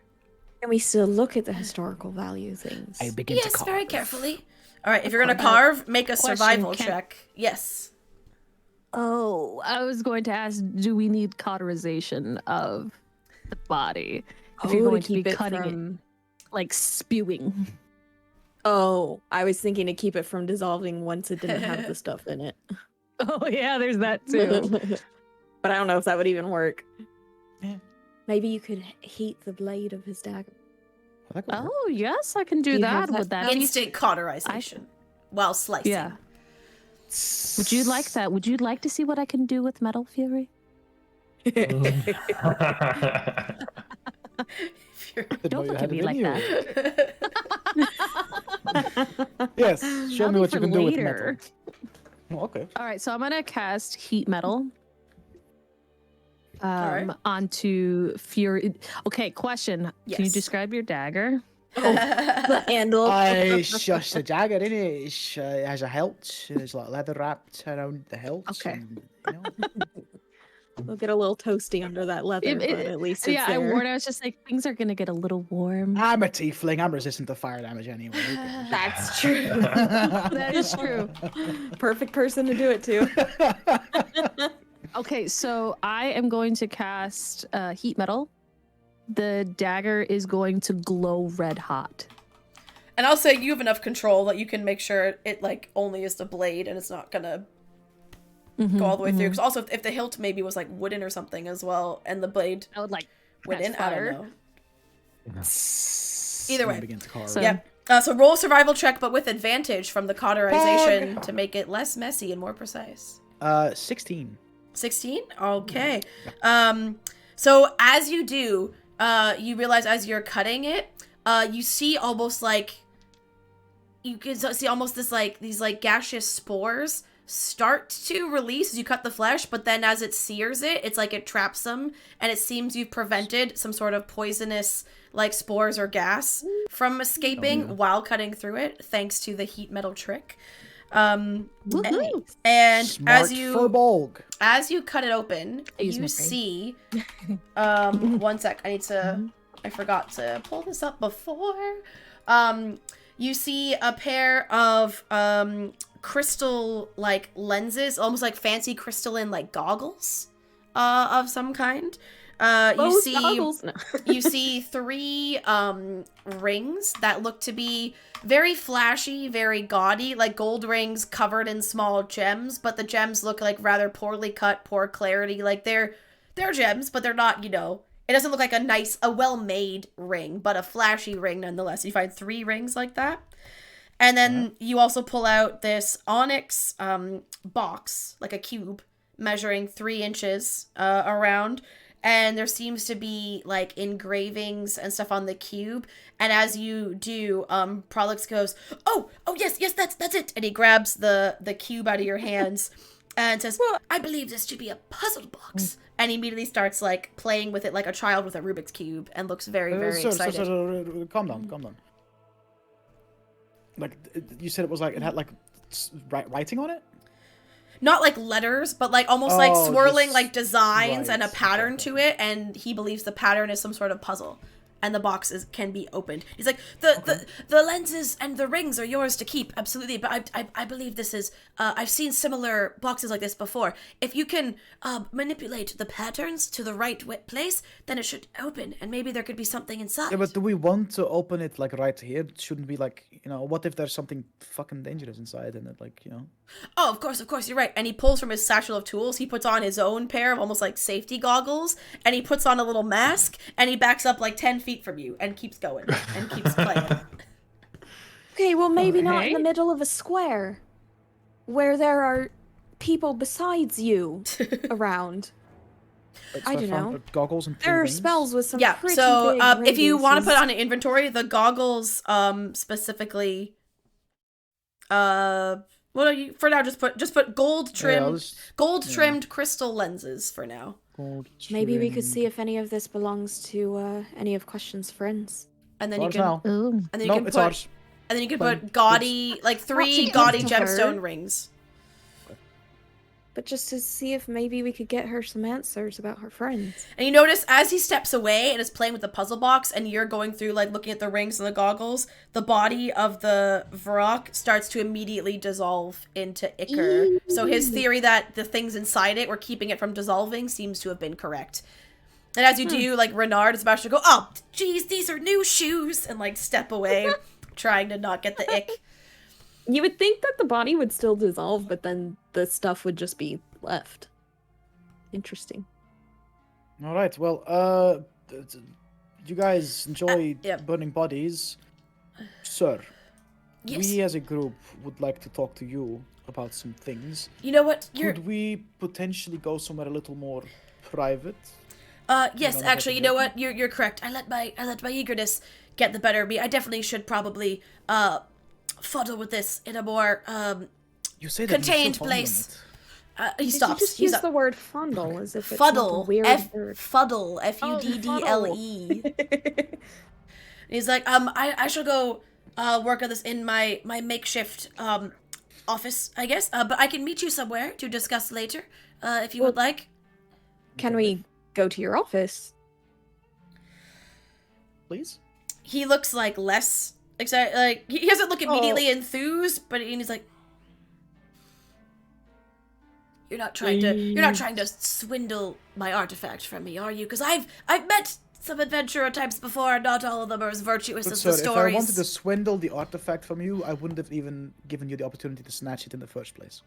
Can we still look at the historical value things? I begin to Yes, carve. very carefully. All right, if you're going to carve, make a survival check. Yes. Oh, I was going to ask, do we need cauterization of the body? If you're going to be cutting it, like spewing. Oh, I was thinking to keep it from dissolving once it didn't have the stuff in it. Oh, yeah, there's that too. But I don't know if that would even work. Yeah. Maybe you could heat the blade of his dagger. Oh, yes, I can do You that. have that Would that be... Instant cauterization while slicing. Yeah. Would you like that? Would you like to see what I can do with Metal Fury? Don't look at me like that. Yes, show me what you can do with later. metal. Oh, okay. All right, so I'm gonna cast Heat Metal right. onto Fury. Okay, question. Yes. Can you describe your dagger? The handle. It's just a dagger, innit? It has a hilt. There's like leather wrapped around the hilt. Okay. And, We'll get a little toasty under that leather, but at least it's I there. warned. I was just like, things are gonna get a little warm. I'm a tiefling. I'm resistant to fire damage anyway. That's true. That is true. Perfect person to do it to. Okay, so I am going to cast Heat Metal. The dagger is going to glow red hot. And I'll say you have enough control that you can make sure it like only is the blade and it's not gonna go all the way through. Because also if the hilt maybe was like wooden or something as well, and the blade I would like wooden, I don't know. Either way. Begin to carve. So- Yeah. So roll a survival check, but with advantage from the cauterization to make it less messy and more precise. 16. 16? Okay. So as you do, you realize as you're cutting it, you see almost like, you can see almost this like, these like gaseous spores start to release as you cut the flesh, but then as it sears it, it's like it traps them, and it seems you've prevented some sort of poisonous like spores or gas from escaping while cutting through it, thanks to the heat metal trick. And Smart for Bolg. as you cut it open, you see one sec, I forgot to pull this up before. You see a pair of crystal like lenses, almost like fancy crystalline like goggles of some kind. You see goggles? No. you see 3 rings that look to be very flashy, very gaudy, like gold rings covered in small gems, but the gems look like rather poorly cut, poor clarity. Like they're gems, but they're not, it doesn't look like a well-made ring, but a flashy ring nonetheless. You find 3 rings like that. And then you also pull out this onyx box, like a cube, measuring 3 inches around. And there seems to be like engravings and stuff on the cube. And as you do, Prolix goes, oh yes, that's it. And he grabs the cube out of your hands and says, I believe this to be a puzzle box. And he immediately starts like playing with it like a child with a Rubik's Cube and looks very, very excited. Calm down. Like, you said it was like, it had like writing on it? Not like letters, but like almost like swirling just- like designs and a right, pattern okay. to it. And he believes the pattern is some sort of puzzle. and the boxes can be opened. He's like, the lenses and the rings are yours to keep, absolutely, but I believe this is, I've seen similar boxes like this before. If you can manipulate the patterns to the right place, then it should open, and maybe there could be something inside. Yeah, but do we want to open it like right here? It shouldn't be like, what if there's something fucking dangerous inside and it Oh, of course, you're right. And he pulls from his satchel of tools, he puts on his own pair of almost like safety goggles, and he puts on a little mask, and he backs up like 10 feet from you and keeps going and keeps playing. Okay, well maybe not in the middle of a square where there are people besides you around. I don't know. Goggles and there are spells with some pretty so big if you want to radiuses. put on an inventory, the goggles specifically what are you for now? Just put gold trimmed crystal lenses for now. Maybe we could see if any of this belongs to any of Question's friends. And then you can put gaudy, like 3 gaudy gemstone rings. But just to see if maybe we could get her some answers about her friends. And you notice as he steps away and is playing with the puzzle box and you're going through, like, looking at the rings and the goggles, the body of the Varrock starts to immediately dissolve into ichor. So his theory that the things inside it were keeping it from dissolving seems to have been correct. And as you do, like, Renard is about to go, oh, geez, these are new shoes, and, like, step away, trying to not get the ick. You would think that the body would still dissolve, but then the stuff would just be left. Interesting. All right. Well, you guys enjoy yep. burning bodies, sir. Yes. We as a group would like to talk to you about some things. You know what? Could we potentially go somewhere a little more private? Yes, actually, you know what? You're correct. I let my eagerness get the better of me. I definitely should probably fuddle with this in a more you say that contained place. He stops. You just use the word fondle as if it's fuddle. A weird word. Fuddle. Fuddle. He's like, I shall go work on this in my makeshift office, I guess. But I can meet you somewhere to discuss later, if you would like. Can we go to your office? Please? He looks like less excited, like he doesn't look immediately enthused, but he's like, You're not trying to swindle my artifact from me, are you? Because I've met some adventurer types before, and not all of them are as virtuous as the stories. If I wanted to swindle the artifact from you, I wouldn't have even given you the opportunity to snatch it in the first place.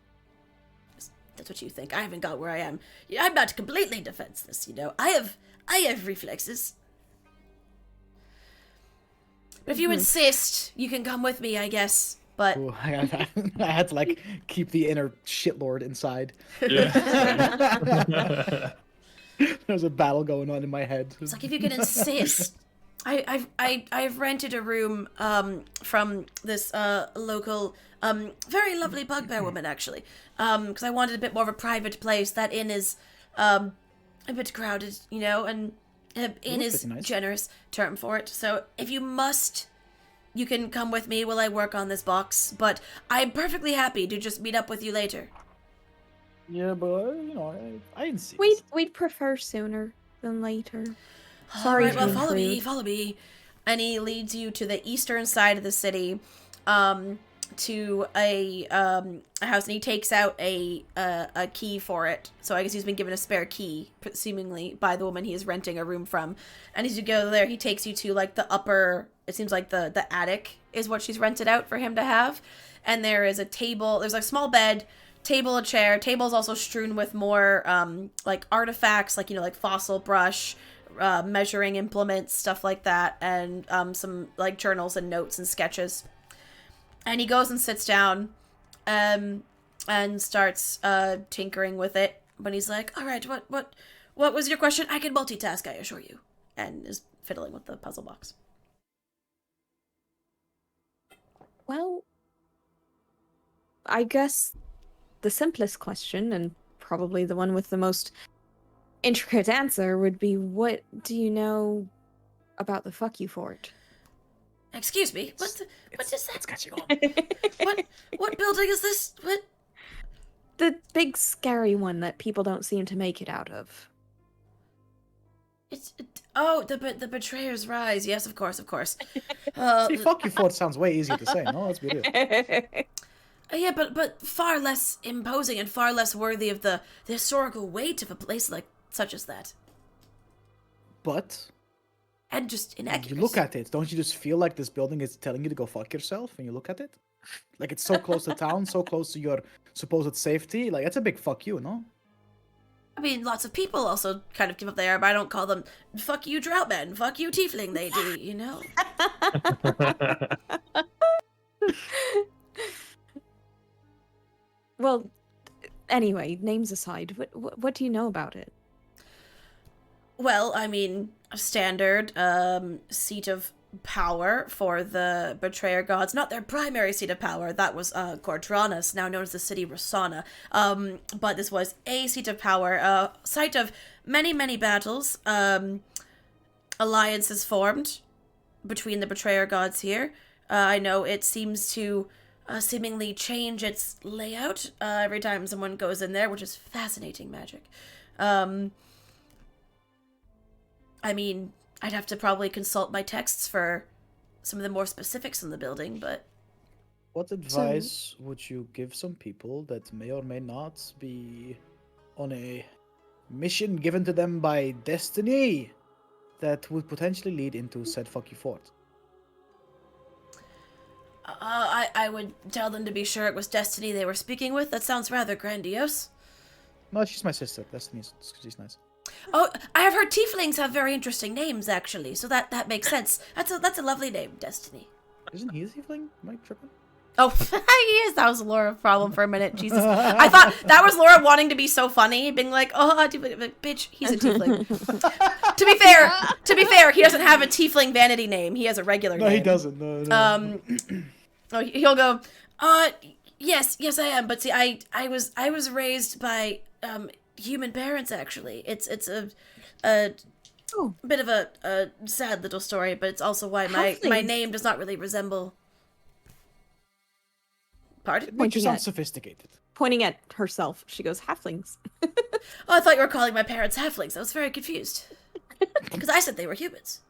That's what you think. I haven't got where I am. I'm not completely defenseless, you know. I have reflexes. But if you insist, you can come with me, I guess. But ooh, I had to like keep the inner shitlord inside. Yeah. There's a battle going on in my head. It's like, if you can insist. I've rented a room from this local very lovely bugbear woman, actually, because I wanted a bit more of a private place. That inn is a bit crowded, you know, and inn is nice. Generous term for it. So if you must, you can come with me while I work on this box, but I'm perfectly happy to just meet up with you later. Yeah, but you know, I insist. We'd prefer sooner than later. Sorry. All right, well, follow me. And he leads you to the eastern side of the city, to a house, and he takes out a key for it. So I guess he's been given a spare key, seemingly by the woman he is renting a room from. And as you go there, he takes you to like the upper. It seems like the attic is what she's rented out for him to have. And there is a table. There's like a small bed. Table, a chair. Table's also strewn with more like artifacts, like, you know, like fossil brush, measuring implements, stuff like that, and some like journals and notes and sketches. And he goes and sits down and starts tinkering with it. But he's like, all right, what was your question? I can multitask, I assure you. And is fiddling with the puzzle box. Well, I guess the simplest question, and probably the one with the most intricate answer, would be, what do you know about the fuck you fort? Excuse me, what is that? It's got you on. What building is this? What? The big scary one that people don't seem to make it out of. Oh, the Betrayer's Rise. Yes, of course, of course. See, fuck you for it sounds way easier to say, no? Let's be real. Yeah, but far less imposing and far less worthy of the historical weight of a place like such as that. But And just inaccurate. you look at it, don't you just feel like this building is telling you to go fuck yourself when you look at it? Like, it's so close to town, so close to your supposed safety. Like, that's a big fuck you, no? I mean, lots of people also kind of give up there, but I don't call them fuck you droughtmen, fuck you tiefling, they do, you know? Well, anyway, names aside, what do you know about it? Well, I mean, a standard seat of power for the Betrayer gods. Not their primary seat of power. That was Gordranas, now known as the city Rossana. But this was a seat of power, site of many, many battles. Alliances formed between the Betrayer gods here. I know it seems to seemingly change its layout every time someone goes in there, which is fascinating magic. I mean, I'd have to probably consult my texts for some of the more specifics in the building, but... What advice would you give some people that may or may not be on a mission given to them by destiny that would potentially lead into said fuck you fort? I would tell them to be sure it was Destiny they were speaking with. That sounds rather grandiose. No, she's my sister. She's nice. Oh, I have heard tieflings have very interesting names, actually, so that makes sense. That's a lovely name, Destiny. Isn't he a tiefling? Am I tripping? Oh, he is. That was Laura's problem for a minute. Jesus. I thought that was Laura wanting to be so funny, being like, oh, bitch, he's a tiefling. To be fair, he doesn't have a tiefling vanity name. He has a regular name. No, he doesn't. No. He'll go, yes, I am. But see, I was raised by, human parents, actually. It's a bit of a sad little story, but it's also why my name does not really resemble... Pardon? But you sound sophisticated. Pointing at herself, she goes, halflings. Oh, I thought you were calling my parents halflings. I was very confused. Because I said they were humans.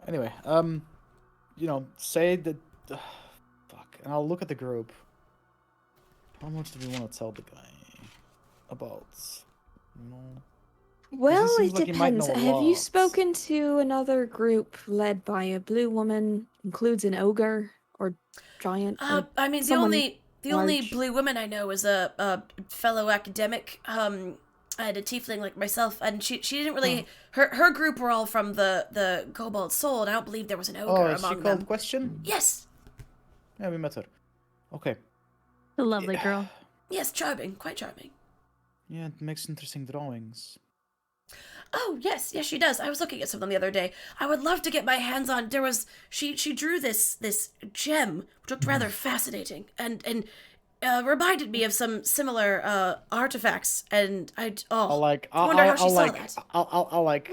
Anyway, say that... fuck. And I'll look at the group. How much do we want to tell the guy about? Well, it like depends. Have you spoken to another group led by a blue woman, includes an ogre or giant? I mean, the only blue woman I know is a fellow academic, and a tiefling like myself, and she didn't really... Her group were all from the Cobalt Soul, and I don't believe there was an ogre among them. Oh, is she called Question? Yes! Yeah, we met her. Okay. A lovely girl. Yes, charming. Quite charming. Yeah, it makes interesting drawings. Oh, yes, she does. I was looking at some of them the other day. I would love to get my hands on... She drew this gem, which looked rather fascinating, and reminded me of some similar artifacts, and I wonder how she saw that. I'll like...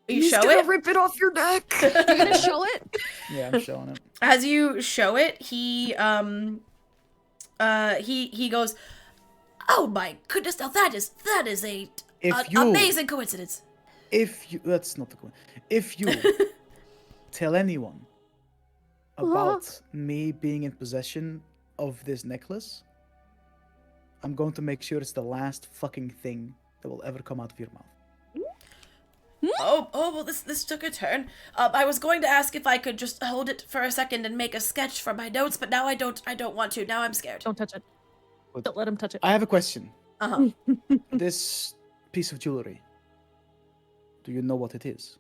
You show it? Rip it off your neck. You're gonna show it? Yeah, I'm showing it. As you show it, he goes, "Oh my goodness! Now that is a amazing coincidence." That's not the coincidence. If you tell anyone about me being in possession of this necklace, I'm going to make sure it's the last fucking thing that will ever come out of your mouth. Oh, well, this took a turn. I was going to ask if I could just hold it for a second and make a sketch for my notes, but now I don't want to. Now I'm scared. Don't touch it. Don't let him touch it. I have a question. Uh-huh. This piece of jewelry, do you know what it is?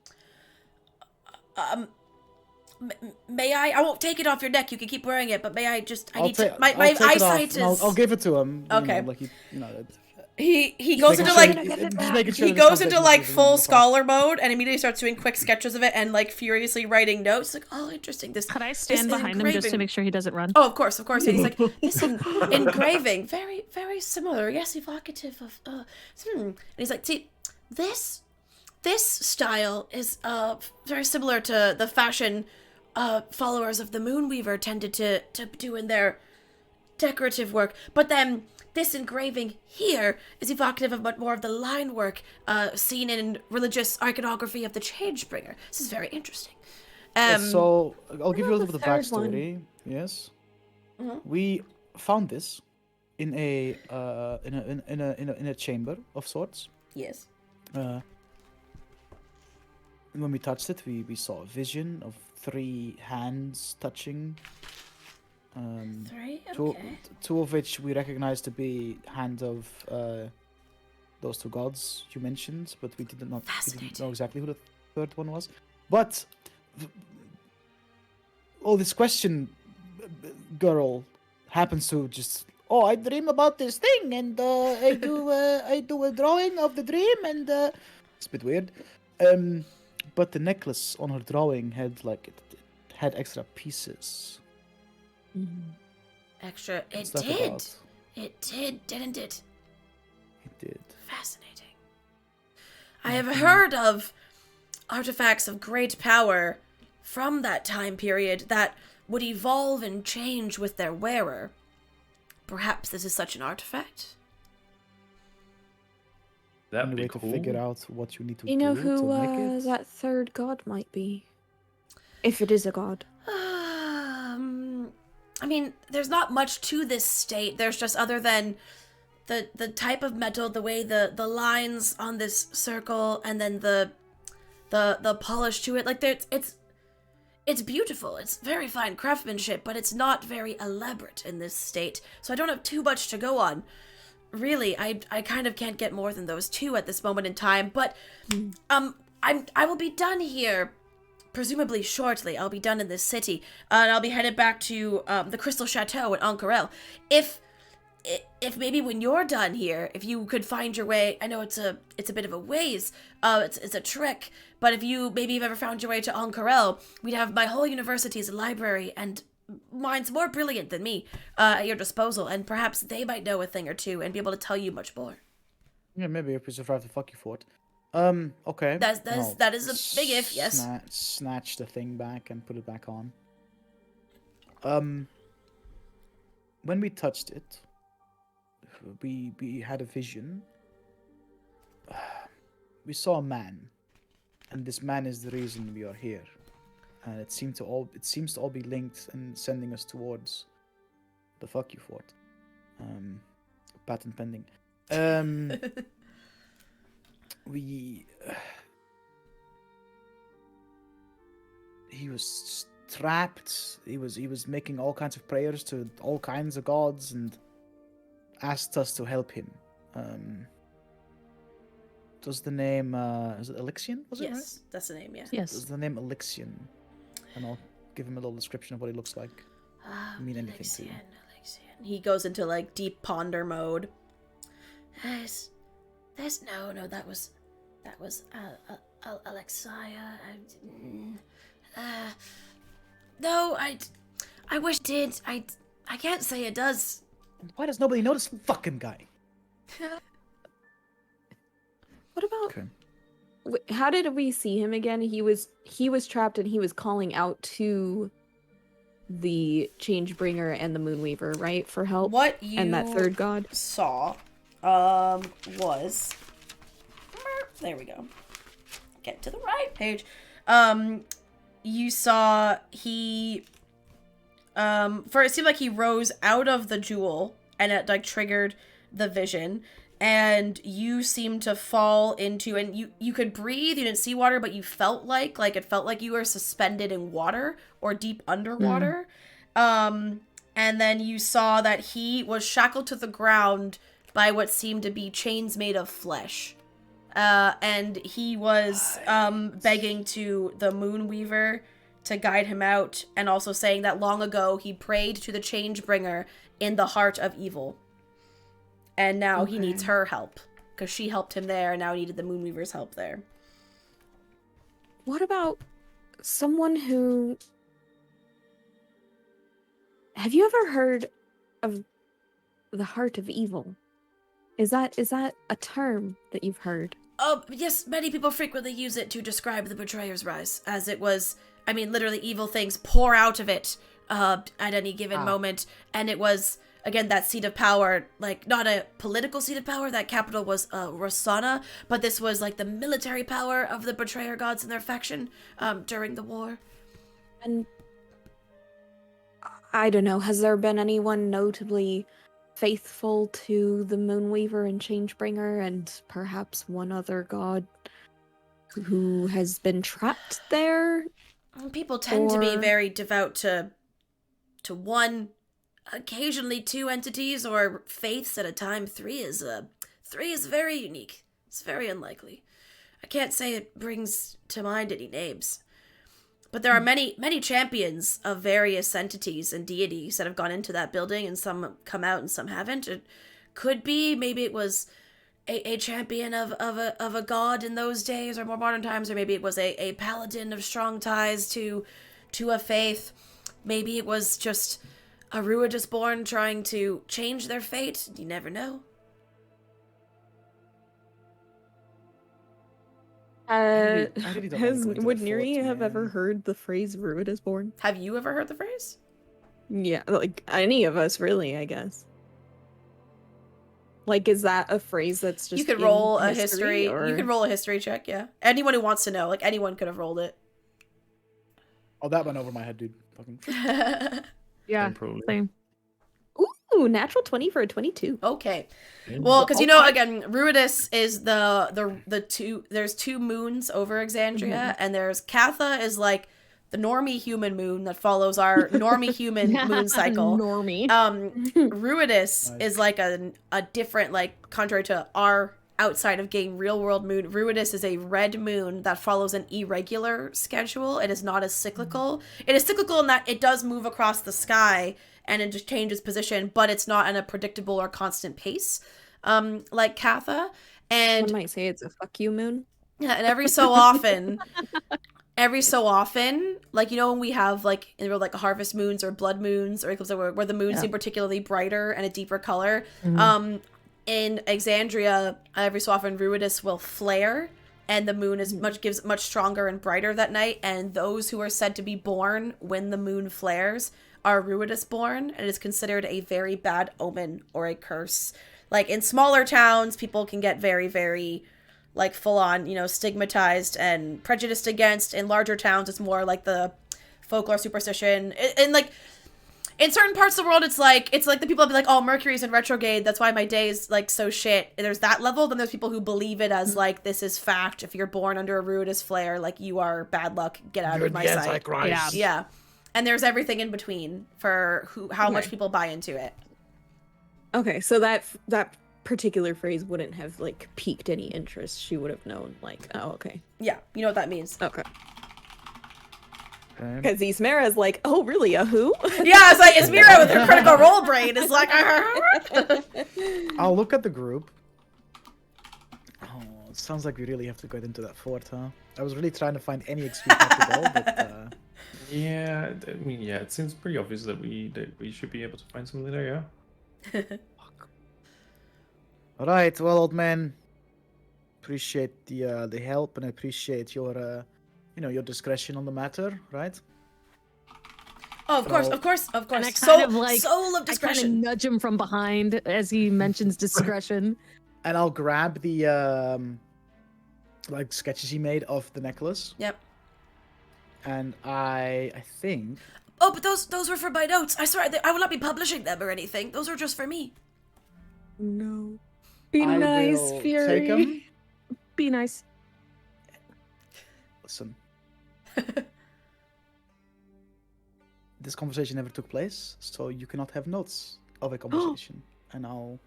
May I won't take it off your neck. You can keep wearing it, but may I just... My eyesight is... I'll give it to him. Okay. He goes into like full scholar mode and immediately starts doing quick sketches of it and like furiously writing notes. Like, oh, interesting. Could I stand behind him just to make sure he doesn't run? Oh, of course. And he's like, this engraving, very, very similar. Yes, evocative of. And he's like, see, this style is very similar to the fashion followers of the Moonweaver tended to do in their decorative work, but then this engraving here is evocative of much more of the line work seen in religious iconography of the Changebringer. This is very interesting. So I'll give you a little bit of third backstory. Yes, Mhm. we found this in a in a chamber of sorts. Yes. When we touched it, we saw a vision of 3 hands touching. 3? Two, Okay. two of which we recognize to be hands of those 2 gods you mentioned, but we didn't know exactly who the third one was. But this question girl happens to just, I dream about this thing, and I do a drawing of the dream, and it's a bit weird. But the necklace on her drawing had it had extra pieces. Extra. It What's that did. about? It did, didn't it? It did. Fascinating. I have heard of artifacts of great power from that time period that would evolve and change with their wearer. Perhaps this is such an artifact? That'd Any be way cool. to figure out what you need to You know do who to make it? that third god might be? If it is a god. I mean, there's not much to this state. There's just other than the type of metal, the way the lines on this circle, and then the polish to it. Like it's beautiful. It's very fine craftsmanship, but it's not very elaborate in this state. So I don't have too much to go on. Really, I kind of can't get more than those 2 at this moment in time. But I will be done here. Presumably shortly, I'll be done in this city, and I'll be headed back to the Crystal Chateau at Ank'Harel. If maybe when you're done here, if you could find your way, I know it's a bit of a ways, it's a trek, but if you've ever found your way to Ank'Harel, we'd have my whole university's library and minds more brilliant than me at your disposal, and perhaps they might know a thing or two and be able to tell you much more. Yeah, maybe if we survive the fuck you fort. Okay. That is a big if, yes. Snatch the thing back and put it back on. When we touched it, we had a vision. We saw a man, and this man is the reason we are here. And it seems to all be linked and sending us towards the fuck you fort. Patent pending. He was trapped. He was making all kinds of prayers to all kinds of gods and asked us to help him. Was the name is it Elixion? Was it right? Yes, that's the name. Yeah. Yes. Was the name Elixion? And I'll give him a little description of what he looks like. Mean anything to you. Elixion. He goes into deep ponder mode. No, that was Alexia. No, I wish it did. I can't say it does. Why does nobody know this fucking guy? What about? Okay. How did we see him again? He was trapped and he was calling out to the Changebringer and the Moonweaver, right, for help. What you and that third god saw, was there we go. Get to the right page. You saw he it seemed like he rose out of the jewel and it triggered the vision. And you seemed to fall into, and you could breathe, you didn't see water, but you felt like it felt like you were suspended in water or deep underwater. And then you saw that he was shackled to the ground by what seemed to be chains made of flesh. And he was begging to the Moonweaver to guide him out, and also saying that long ago he prayed to the Changebringer in the heart of evil. And now he needs her help, because she helped him there, and now he needed the Moonweaver's help there. What about someone who... Have you ever heard of the heart of evil? Is that a term that you've heard? Yes, many people frequently use it to describe the Betrayer's Rise, as it was, literally evil things pour out of it at any given moment, and it was again, that seat of power, like, not a political seat of power, that capital was Rosanna, but this was, like, the military power of the betrayer gods and their faction during the war. And I don't know, has there been anyone notably faithful to the Moonweaver and Changebringer and perhaps one other god who has been trapped there? People tend to be very devout to one, occasionally two entities or faiths at a time. Three is very unique. It's very unlikely. I can't say it brings to mind any names. But there are many champions of various entities and deities that have gone into that building, and some come out and some haven't. It could be, maybe it was a champion of a god in those days or more modern times, or maybe it was a paladin of strong ties to a faith. Maybe it was just a Ruidus born trying to change their fate. You never know. I really don't wanna go into Would that Neri fort, have ever man. heard the phrase Ruidus born? Have you ever heard the phrase? Yeah, like any of us, really, I guess. Like, is that a phrase that's just You could in roll a history. or... You could roll a history check, yeah. Anyone who wants to know, like, anyone could have rolled it. Oh, that went over my head, dude. Fucking. Yeah, Probably. same. Ooh, natural 20 for a 22. Okay. Well, because, you know, again, Ruidus is the two... There's two moons over Exandria, and there's... Katha is, like, the normie human moon that follows our normie human moon cycle. Normie. Ruidus Nice. is, like, a different, like, contrary to our outside of game real world moon, Ruidus is a red moon that follows an irregular schedule. It is not as cyclical. It is cyclical in that it does move across the sky and it just changes position, but it's not in a predictable or constant pace, like Katha. And One might say it's a fuck you moon. yeah, and every so often, like, you know, when we have like in real, like, harvest moons or blood moons or eclipses where the moons seem particularly brighter and a deeper color, in Exandria, every so often Ruidus will flare, and the moon is gives much stronger and brighter that night. And those who are said to be born when the moon flares are Ruidus born, and it is considered a very bad omen or a curse. Like, in smaller towns, people can get very, very, like, full on, you know, stigmatized and prejudiced against. In larger towns, it's more like the folklore superstition. And like, in certain parts of the world, it's like the people that be like, oh, Mercury's in retrograde, that's why my day is, like, so shit. And there's that level. Then there's people who believe it as, like, this is fact. If you're born under a Ruidus flare, like, you are bad luck. Get out of my sight. Yeah. Yeah. And there's everything in between for how much people buy into it. Okay, so that particular phrase wouldn't have, like, piqued any interest. She would have known, like, oh, okay. Yeah, you know what that means. Okay. Okay. Because Ismera's like, oh, really, a who? Yeah, it's like, Ismira with her critical role brain is like, I'll look at the group. Oh, it sounds like we really have to get into that fort, huh? I was really trying to find any excuse not to go, but Yeah, I mean, yeah, it seems pretty obvious that we should be able to find something there, yeah. all right. Well, old man, appreciate the help, and I appreciate your your discretion on the matter, right? Oh, of course, So- of course, of And course. I kind of, like, soul of I kind of discretion. nudge him from behind as he mentions discretion. And I'll grab the like sketches he made of the necklace, Yep. and I think Oh, but those were for my notes. I swear, I will not be publishing them or anything. Those are just for me. No. Be I nice, will Fury. take 'em. Be nice. Listen. This conversation never took place, so you cannot have notes of a conversation. And I'll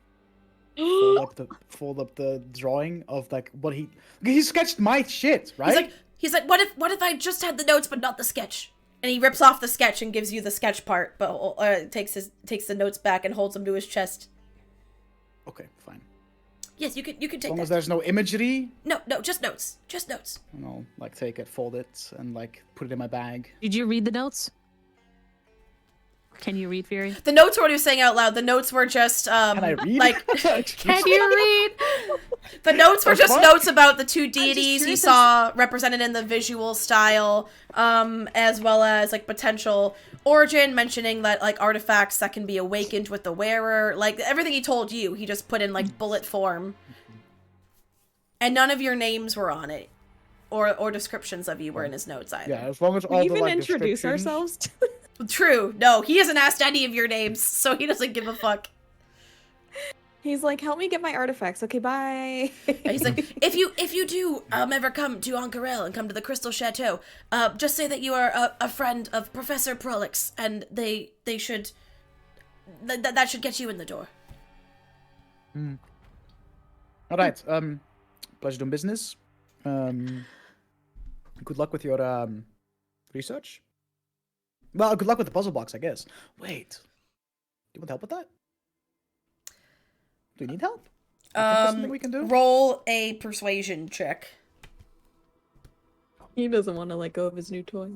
fold up the drawing of, like, what he sketched my shit, right? He's like, what if I just had the notes but not the sketch? And he rips off the sketch and gives you the sketch part, but takes the notes back and holds them to his chest. Okay, fine. Yes, you can As take long as that. there's no imagery, No, just notes. Just notes. and I'll, like, take it, fold it, and, like, put it in my bag. Did you read the notes? Can you read, Fury? The notes were what he was saying out loud. The notes were just Can I read? like, can you read? The notes were just fuck? notes about the two deities he curious saw represented in the visual style, as well as like potential origin, mentioning that like artifacts that can be awakened with the wearer. Like everything he told you, he just put in like bullet form. And none of your names were on it. Or descriptions of you were in his notes either. Yeah, as long as all We the even like introduce descriptions- ourselves to True. No, he hasn't asked any of your names, so he doesn't give a fuck. He's like, help me get my artifacts. Okay, bye. And he's like, if you do ever come to Ank'Harel and come to the Crystal Chateau, just say that you are a friend of Professor Prolix, and they should that should get you in the door. All right. Pleasure doing business. Good luck with your research. Well, good luck with the puzzle box, I guess. Wait, do you want help with that? Do you need help? You think that's something we can do? Roll a persuasion check. He doesn't want to let go of his new toy.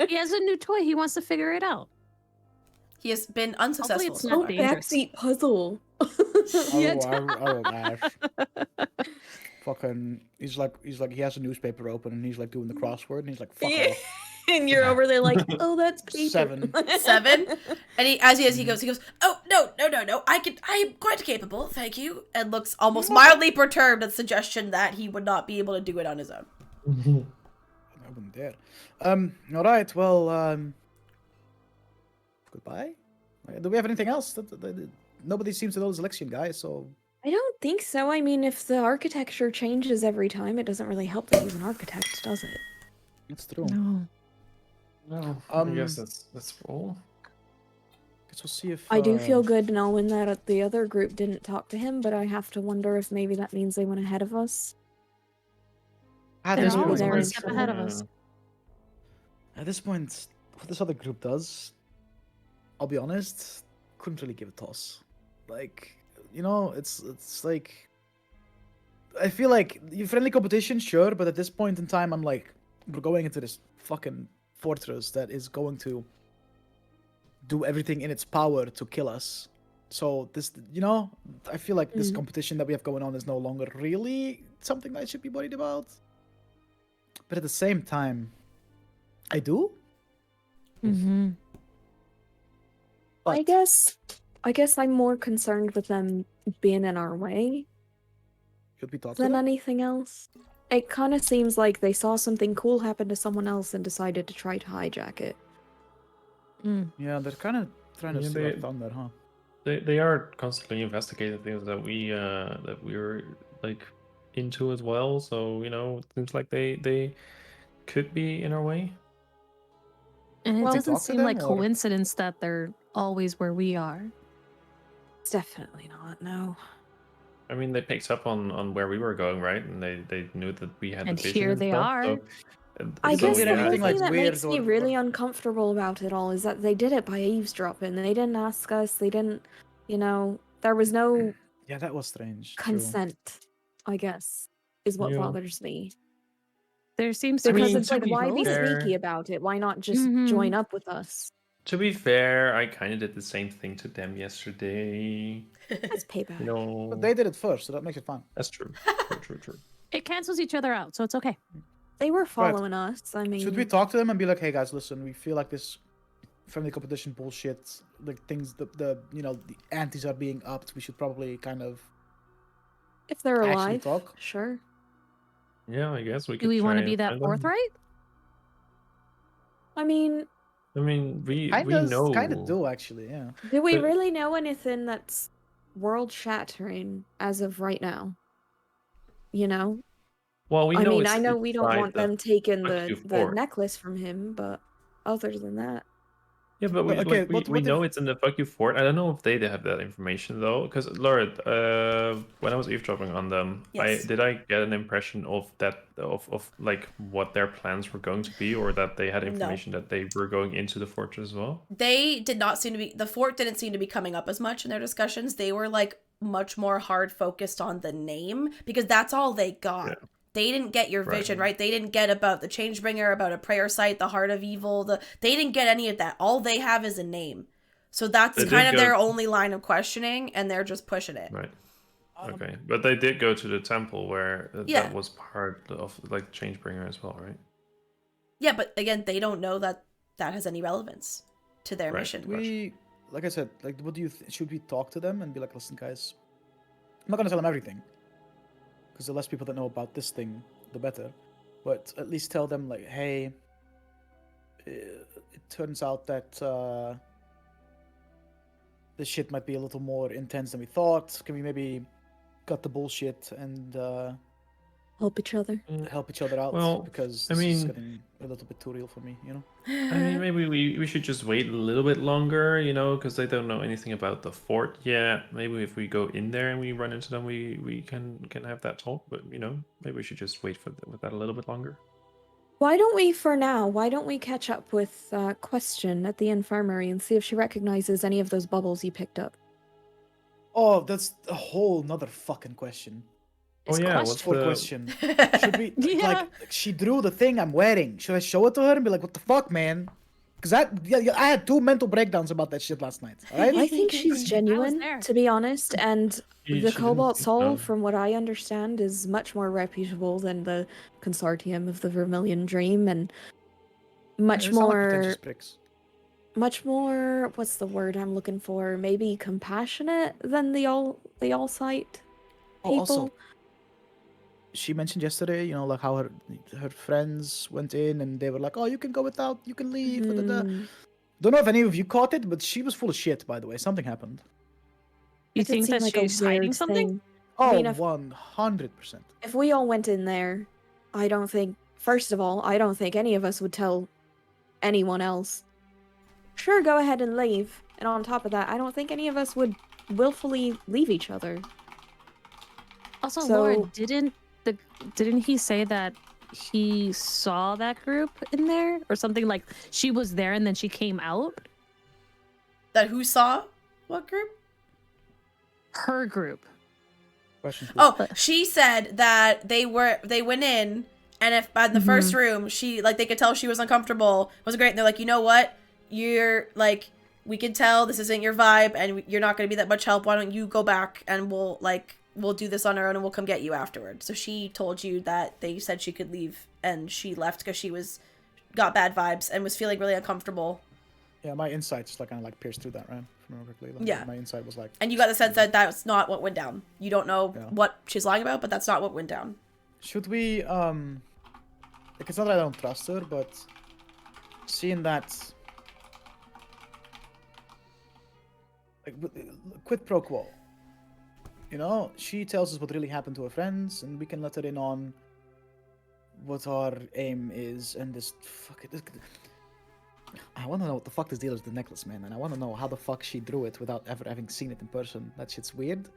He has a new toy. He wants to figure it out. He has been unsuccessful. it's so not far. dangerous. Backseat puzzle. Oh, gosh. Fucking, he's like, he has a newspaper open and he's like doing the crossword and he's like, fuck Yeah. off. And you're over there like, oh, that's paper. 7. 7. And he goes, oh, no, I am quite capable, thank you. And looks almost mildly perturbed at the suggestion that he would not be able to do it on his own. I wouldn't dare. All right, well, goodbye. Do we have anything else? Nobody seems to know this Alexian guy, so... I don't think so. I mean, if the architecture changes every time, it doesn't really help that he's an architect, does it? That's true. No. No, I guess that's all. Guess we'll see if... I do feel good knowing that the other group didn't talk to him, but I have to wonder if maybe that means they went ahead of us. At They're this always point, one step ahead of us. At this point, what this other group does, I'll be honest, couldn't really give a toss. Like, you know, it's like... I feel like, friendly competition, sure, but at this point in time, I'm like, we're going into this fucking fortress that is going to do everything in its power to kill us. So this, you know, I feel like this competition that we have going on is no longer really something that I should be worried about. But at the same time, I do. Mm-hmm. But I guess I'm more concerned with them being in our way should we talk to than them? anything else. It kind of seems like they saw something cool happen to someone else and decided to try to hijack it. Yeah, they're kind of trying to Yeah, steal our they- thunder, huh? They are constantly investigating things that we're like into as well. So you know, it seems like they could be in our way. And it Well, doesn't talk to seem them, like or- coincidence that they're always where we are. It's definitely not, no. I mean, they picked up on where we were going, right? And they knew that we had And the vision here and they stuff, are. So, I It's not guess really the whole anything, thing like, that weird makes me or- really uncomfortable about it all is that they did it by eavesdropping. They didn't ask us. They didn't, you know, there was no Yeah, that was strange. True. consent, I guess, is what Yeah. bothers me. There seems to Because be it's like, why be fair- sneaky about it? Why not just Mhm. join up with us? to be fair, I kind of did the same thing to them yesterday. That's payback. You know, But they did it first, so that makes it fun. that's true. True. It cancels each other out, so it's okay. They were following us. I mean, Should we talk to them and be like, hey guys, listen, we feel like this friendly competition bullshit, like things, the you know, the antes are being upped. We should probably kind of if they're actually alive, talk. sure. Yeah, I guess we could. Do we want to try be and that find them. forthright? I mean, I mean, we know. Kind of do actually, yeah. do we But- really know anything that's world shattering as of right now? You know? Well, we I know. mean, it's I know we don't inside want the- them taking Matthew the fort. necklace from him, but other than that, Yeah, but we, But, okay, like, we, what we if- know it's in the fuck you fort. I don't know if they have that information though, because Laura, when I was eavesdropping on them, Yes. did I get an impression of that of like what their plans were going to be, or that they had No. information that they were going into the fortress as well? They did not seem to be, the fort didn't seem to be coming up as much in their discussions. They were like much more hard focused on the name because that's all they got. Yeah. They didn't get your Right. vision, right? They didn't get about the Changebringer, about a prayer site, the heart of evil. They didn't get any of that. All they have is a name. So that's They did kind of go- their only line of questioning, and they're just pushing it. Right. Okay, but they did go to the temple where Yeah. that was part of like Changebringer as well, right? Yeah, but again, they don't know that that has any relevance to their Right. mission. We, like I said, like, what do you should we talk to them and be like, listen, guys, I'm not gonna tell them everything, because the less people that know about this thing, the better. But at least tell them like, hey, it turns out that this shit might be a little more intense than we thought. Can we maybe cut the bullshit and Help each other. help each other out? Well, Because I this is mean- getting a little bit too real for me, you know? I mean, maybe we should just wait a little bit longer, you know, because they don't know anything about the fort yet. Maybe if we go in there and we run into them, we can have that talk. But you know, maybe we should just wait with that a little bit longer. Why don't we, for now, why don't we catch up with Question at the infirmary and see if she recognizes any of those bubbles you picked up? Oh, that's a whole nother fucking question. Oh It's yeah, what's For the question. Should we Yeah. like she drew the thing I'm wearing? Should I show it to her and be like, "What the fuck, man?" Because I had 2 mental breakdowns about that shit last night. All right. I think she's genuine, there. to be honest, and She the didn't Cobalt think Soul, so. from what I understand, is much more reputable than the Consortium of the Vermilion Dream, and much They sound like more, pretentious pricks. much more. What's the word I'm looking for? Maybe compassionate than the all sight Oh, people. also, she mentioned yesterday, you know, like how her friends went in and they were like, "Oh, you can go without, you can leave." Da, da, da. Hmm. Don't know if any of you caught it, but she was full of shit. By the way, something happened. You It did think seem that like a she's hiding weird something? thing. Oh, mean, if- 100%. If we all went in there, I don't think. First of all, I don't think any of us would tell anyone else. Sure, go ahead and leave. And on top of that, I don't think any of us would willfully leave each other. Also, So- Laura, didn't he say that he saw that group in there or something, like she was there and then she came out? That who saw what group? Her group. Question. Please. Oh, she said that they went in, and if by the first room she they could tell she was uncomfortable. It was great. And they're like, you know what? You're like, we can tell this isn't your vibe, and you're not going to be that much help. Why don't you go back and we'll do this on our own, and we'll come get you afterward. So she told you that they said she could leave, and she left because she got bad vibes and was feeling really uncomfortable. Yeah, my insight just kind of pierced through that, right? If I remember correctly. Like, Yeah. My insight was like. And you got the sense that that's not what went down. You don't know Yeah. what she's lying about, but that's not what went down. Should we like, it's not that I don't trust her, but seeing that like quid pro quo. You know, she tells us what really happened to her friends, and we can let her in on what our aim is, and this I want to know what the fuck this deal is with the necklace, man, and I want to know how the fuck she drew it without ever having seen it in person. That shit's weird.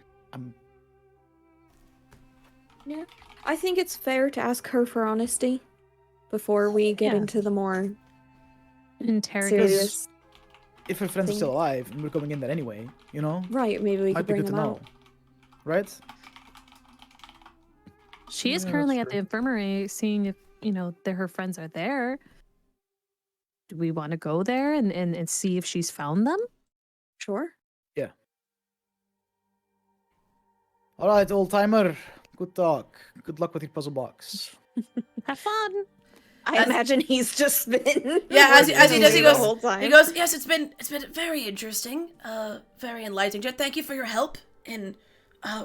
Yeah. I think it's fair to ask her for honesty before we get Yeah. into the more Interrogate. serious. If her friends are Thing. still alive, and we're going in there anyway, you know, Right, maybe we might could be bring good to them know, out. right? She is Yeah, currently that's at the infirmary seeing if, her friends are there. Do we want to go there and see if she's found them? Sure. All right, old timer. Good talk. Good luck with your puzzle box. Have fun. I As- imagine he's just been Yeah, as he does, he the goes. whole time. He goes, yes, it's been very interesting, very enlightening. Thank you for your help in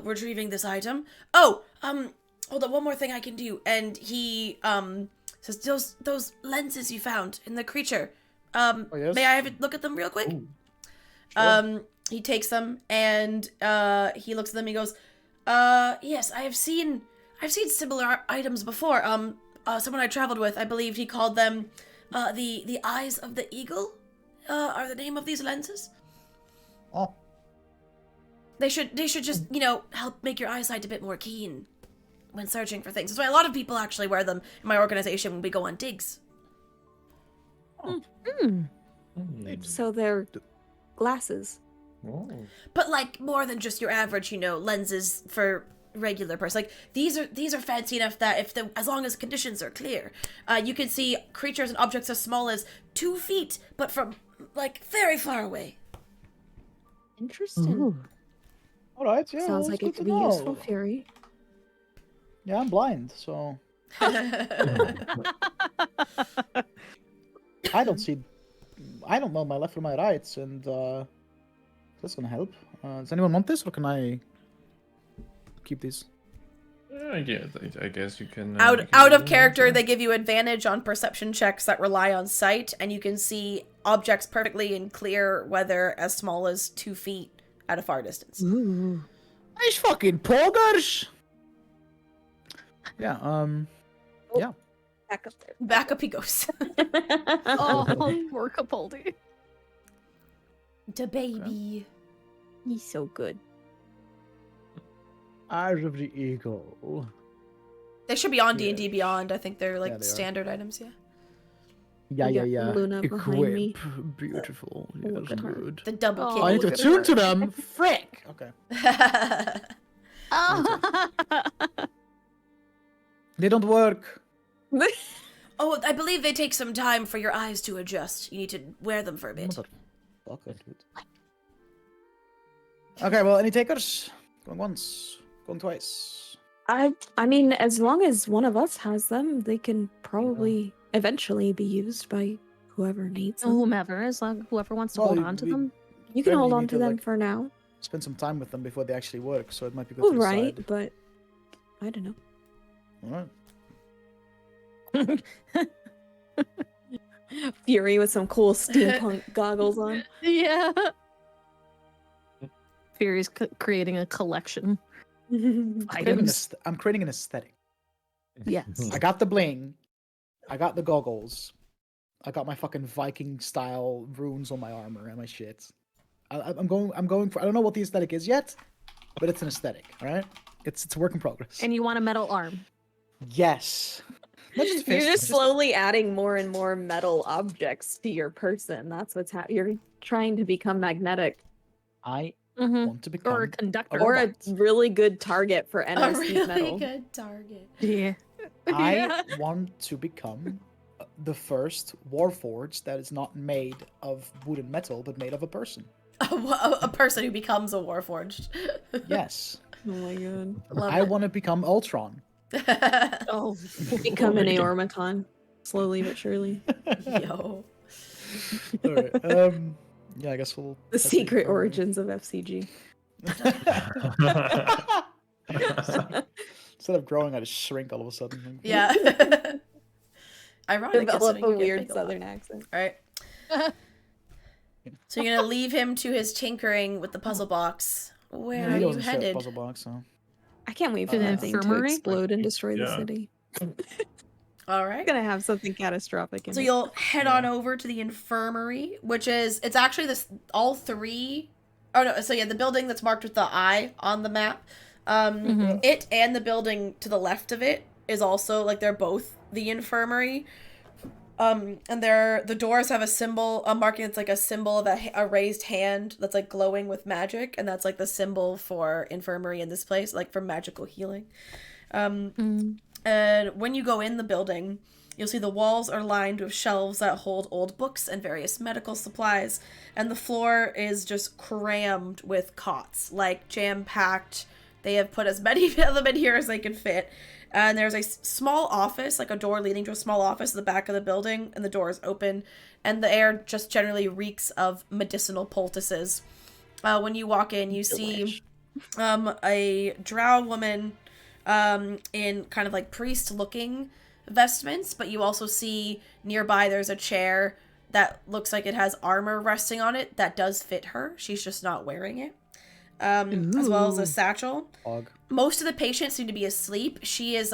retrieving this item. Oh, hold on, one more thing I can do. And he says, those lenses you found in the creature. yes? May I have a look at them real quick? Ooh. Sure. He takes them and he looks at them. He goes, yes, I've seen similar items before. Someone I traveled with, I believe he called them the eyes of the eagle. Are the name of these lenses? Oh, They should just help make your eyesight a bit more keen when searching for things. That's why a lot of people actually wear them in my organization when we go on digs. So they're glasses. Oh. But like more than just your average, lenses for regular person. Like these are fancy enough that as long as conditions are clear, you can see creatures and objects as small as 2 feet, but from like very far away. Interesting. All right, yeah. Sounds well, like that's it good could to be useful, know. Fury. Yeah, I'm blind, so I don't see. I don't know my left from my rights, and that's gonna help. Does anyone want this, or can I keep these? I guess you can. Out you can out use of them, character, sure. they give you advantage on perception checks that rely on sight, and you can see objects perfectly and clear, whether as small as 2 feet at a far distance. Ooh. Nice fucking poggers. Yeah. Yeah. Back up there. Back up he goes. Oh, poor Capaldi. The baby. He's so good. Eyes of the Eagle. They should be on Yeah. D&D Beyond. I think they're like Yeah, they are. standard items, yeah. Yeah, We yeah, got yeah. Luna behind me. Beautiful. Look Yes, at her. good. The double Oh, I need to look at attune her. to them. Frick. Okay. They don't work. Oh, I believe they take some time for your eyes to adjust. You need to wear them for a bit. Motherfucker, dude. Okay, well, any takers? Going once, going twice. I mean, as long as one of us has them, they can probably eventually be used by whoever needs them. Whomever, as long whoever wants to Well, hold on to we- them. You can Then hold you on need to to, them like, for now. Spend some time with them before they actually work, so it might be good Oh, to right, decide. but I don't know. Alright. Fury with some cool steampunk goggles on. Yeah. Fury's creating a collection of items. I'm creating an aesthetic. Yes. I got the bling. I got the goggles. I got my fucking Viking style runes on my armor and my shit. I'm going for. I don't know what the aesthetic is yet, but it's an aesthetic. All right, it's a work in progress. And you want a metal arm. Yes. Not just You're fists, just slowly adding more and more metal objects to your person. That's what's happening. You're trying to become magnetic. I Mm-hmm. want to become Or a conductor. Or a robot. really good target for A NOC really metal. good target. Yeah. I want to become the first warforged that is not made of wood and metal, but made of a person. A person who becomes a warforged. Yes. Oh my god. Love I it. want to become Ultron. Oh. Become an Aormaton. Slowly but surely. Yo. All right. Yeah, I guess we'll. The that's it secret for- origins of FCG. Instead of growing, I just shrink all of a sudden. Yeah. Ironic. Develop a considering you get weird big a lot. southern accent. All right. So you're gonna leave him to his tinkering with the puzzle box. Where He are you wasn't sure headed? puzzle box, so. I can't wait for To the that thing to infirmary? explode and destroy the Yeah. city. All It's right. gonna have something catastrophic in So it. you'll head on over to the infirmary, which is it's actually this all three. Oh no! So yeah, the building that's marked with the eye on the map. Mhm. It and the building to the left of it is also like they're both the infirmary. And the doors have a symbol, a marking that's like a symbol of a raised hand that's like glowing with magic, and that's like the symbol for infirmary in this place, like for magical healing. Mm. And when you go in the building, you'll see the walls are lined with shelves that hold old books and various medical supplies, and the floor is just crammed with cots, like jam-packed. They have put as many of them in here as they can fit. And there's a small office, like a door leading to a small office at the back of the building, and the door is open, and the air just generally reeks of medicinal poultices. When you walk in, you see a drow woman in kind of like priest-looking vestments, but you also see nearby there's a chair that looks like it has armor resting on it that does fit her. She's just not wearing it. As well as a satchel. Hog. Most of the patients seem to be asleep. She is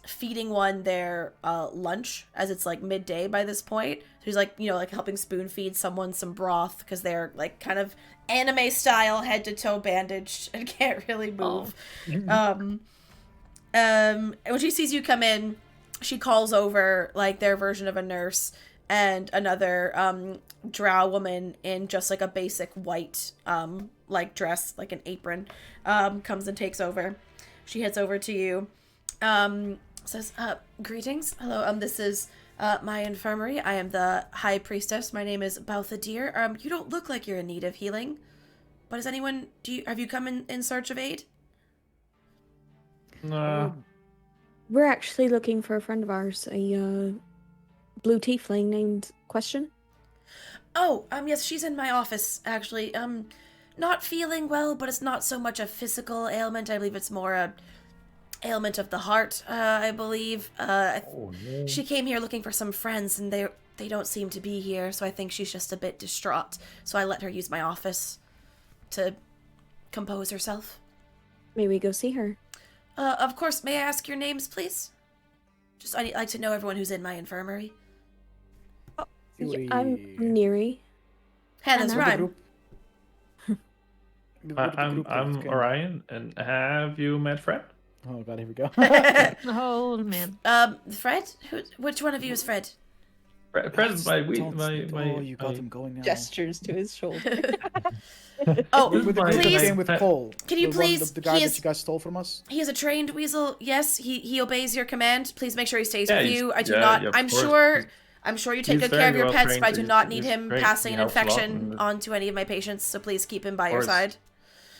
feeding one their lunch, as it's like midday by this point. So she's like, you know, like helping spoon feed someone some broth because they're like kind of anime style, head to toe bandaged and can't really move. And when she sees you come in, she calls over like their version of a nurse and another drow woman in just like a basic white like dress, like an apron, comes and takes over. She heads over to you, says, greetings. Hello, this is my infirmary. I am the high priestess. My name is Balthadir. You don't look like you're in need of healing, But is anyone... Have you come in search of aid? No. We're actually looking for a friend of ours, a blue tiefling named Question. Oh, yes, she's in my office, actually. Not feeling well, but it's not so much a physical ailment. I believe it's more a ailment of the heart, I believe. Oh, no. She came here looking for some friends, and they don't seem to be here, so I think she's just a bit distraught. So I let her use my office to compose herself. May we go see her? Of course. May I ask your names, please? I'd like to know everyone who's in my infirmary. I'm Neri. Hannah's rhyme. I'm Orion, and have you met Fred? Oh god, here we go. Oh man. Fred? Which one of you is Fred? Fred is my Oh, you got him going now. Gestures to his shoulder. Oh, with please. with Cole. Can you please? The guy that you guys stole from us. He is a trained weasel. Yes, he obeys your command. Please make sure he stays Yeah, with you. I do not. I'm sure you take good care of your pets, but I do not need him passing an infection onto any of my patients. So please keep him by your side.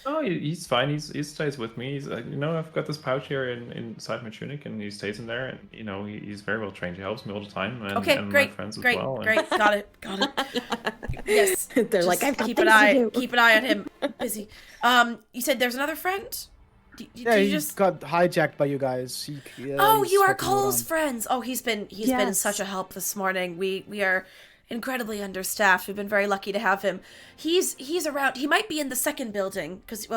Oh, he's fine. He stays with me. He's I've got this pouch here inside my tunic, and he stays in there. And he's very well trained. He helps me all the time. And, okay, and great, my friends great, as well. great. Got it. Yes. They're like, I've got keep an eye on him. Busy. You said there's another friend. He just got hijacked by you guys. You are Cole's friends. Oh, he's been such a help this morning. We are incredibly understaffed. We've been very lucky to have him. He's around. He might be in the second building because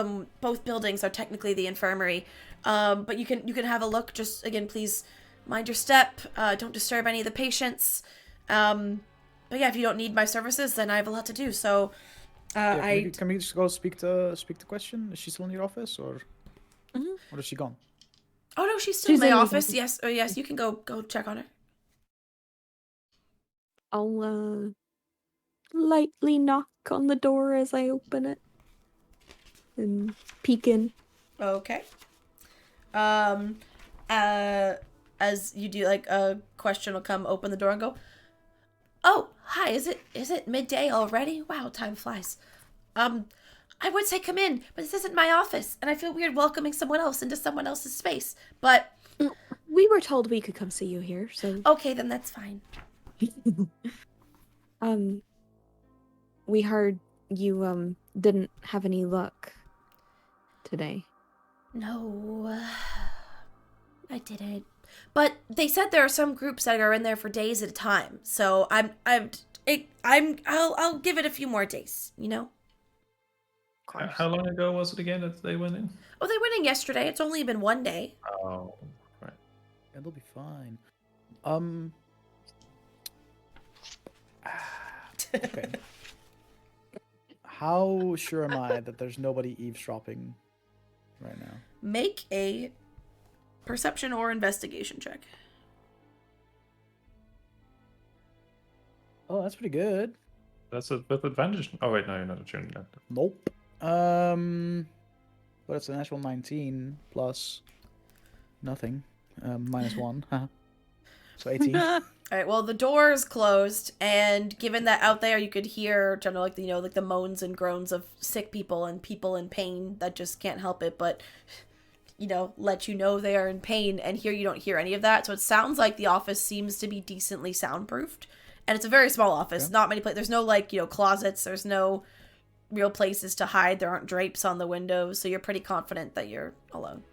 both buildings are technically the infirmary. But you can have a look. Just again, please mind your step. Don't disturb any of the patients. But yeah, if you don't need my services, then I have a lot to do. So, can we just go speak to Question? Is she still in your office or? Mm-hmm. Or is she gone? Oh no, she's still in my office. Yes. Oh yes, you can go check on her. I'll lightly knock on the door as I open it and peek in. Okay. As you do, like a Question will come, open the door, and go. Oh, hi. Is it midday already? Wow, time flies. I would say come in, but this isn't my office, and I feel weird welcoming someone else into someone else's space. But we were told we could come see you here, so okay, then that's fine. We heard you didn't have any luck today. No, I didn't. But they said there are some groups that are in there for days at a time. So I'll give it a few more days. How long ago was it again that they went in? Oh, they went in yesterday. It's only been one day. Oh, right. Yeah, they'll be fine. Okay. How sure am I that there's nobody eavesdropping right now? Make a perception or investigation check. Oh, that's pretty good. That's with advantage. Oh wait, no, you're not a tuning. Nope. But it's a natural 19 plus nothing. -1. So 18. All right. Well, the door is closed, and given that out there you could hear generally, like the moans and groans of sick people and people in pain that just can't help it, but let you know they are in pain. And here you don't hear any of that, so it sounds like the office seems to be decently soundproofed, and it's a very small office. Yeah. Not many places. There's no closets. There's no real places to hide. There aren't drapes on the windows, so you're pretty confident that you're alone.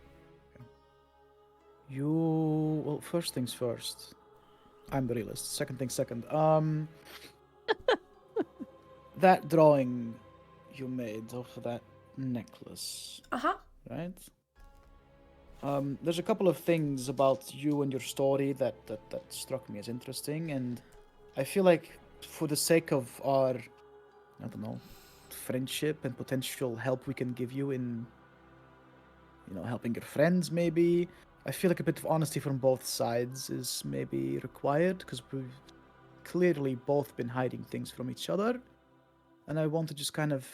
Well, first things first. I'm the realist. Second things second. That drawing you made of that necklace. Uh-huh. Right? There's a couple of things about you and your story that struck me as interesting, and I feel like for the sake of our, I don't know, friendship and potential help we can give you in, helping your friends maybe, I feel like a bit of honesty from both sides is maybe required, because we've clearly both been hiding things from each other, and I want to just kind of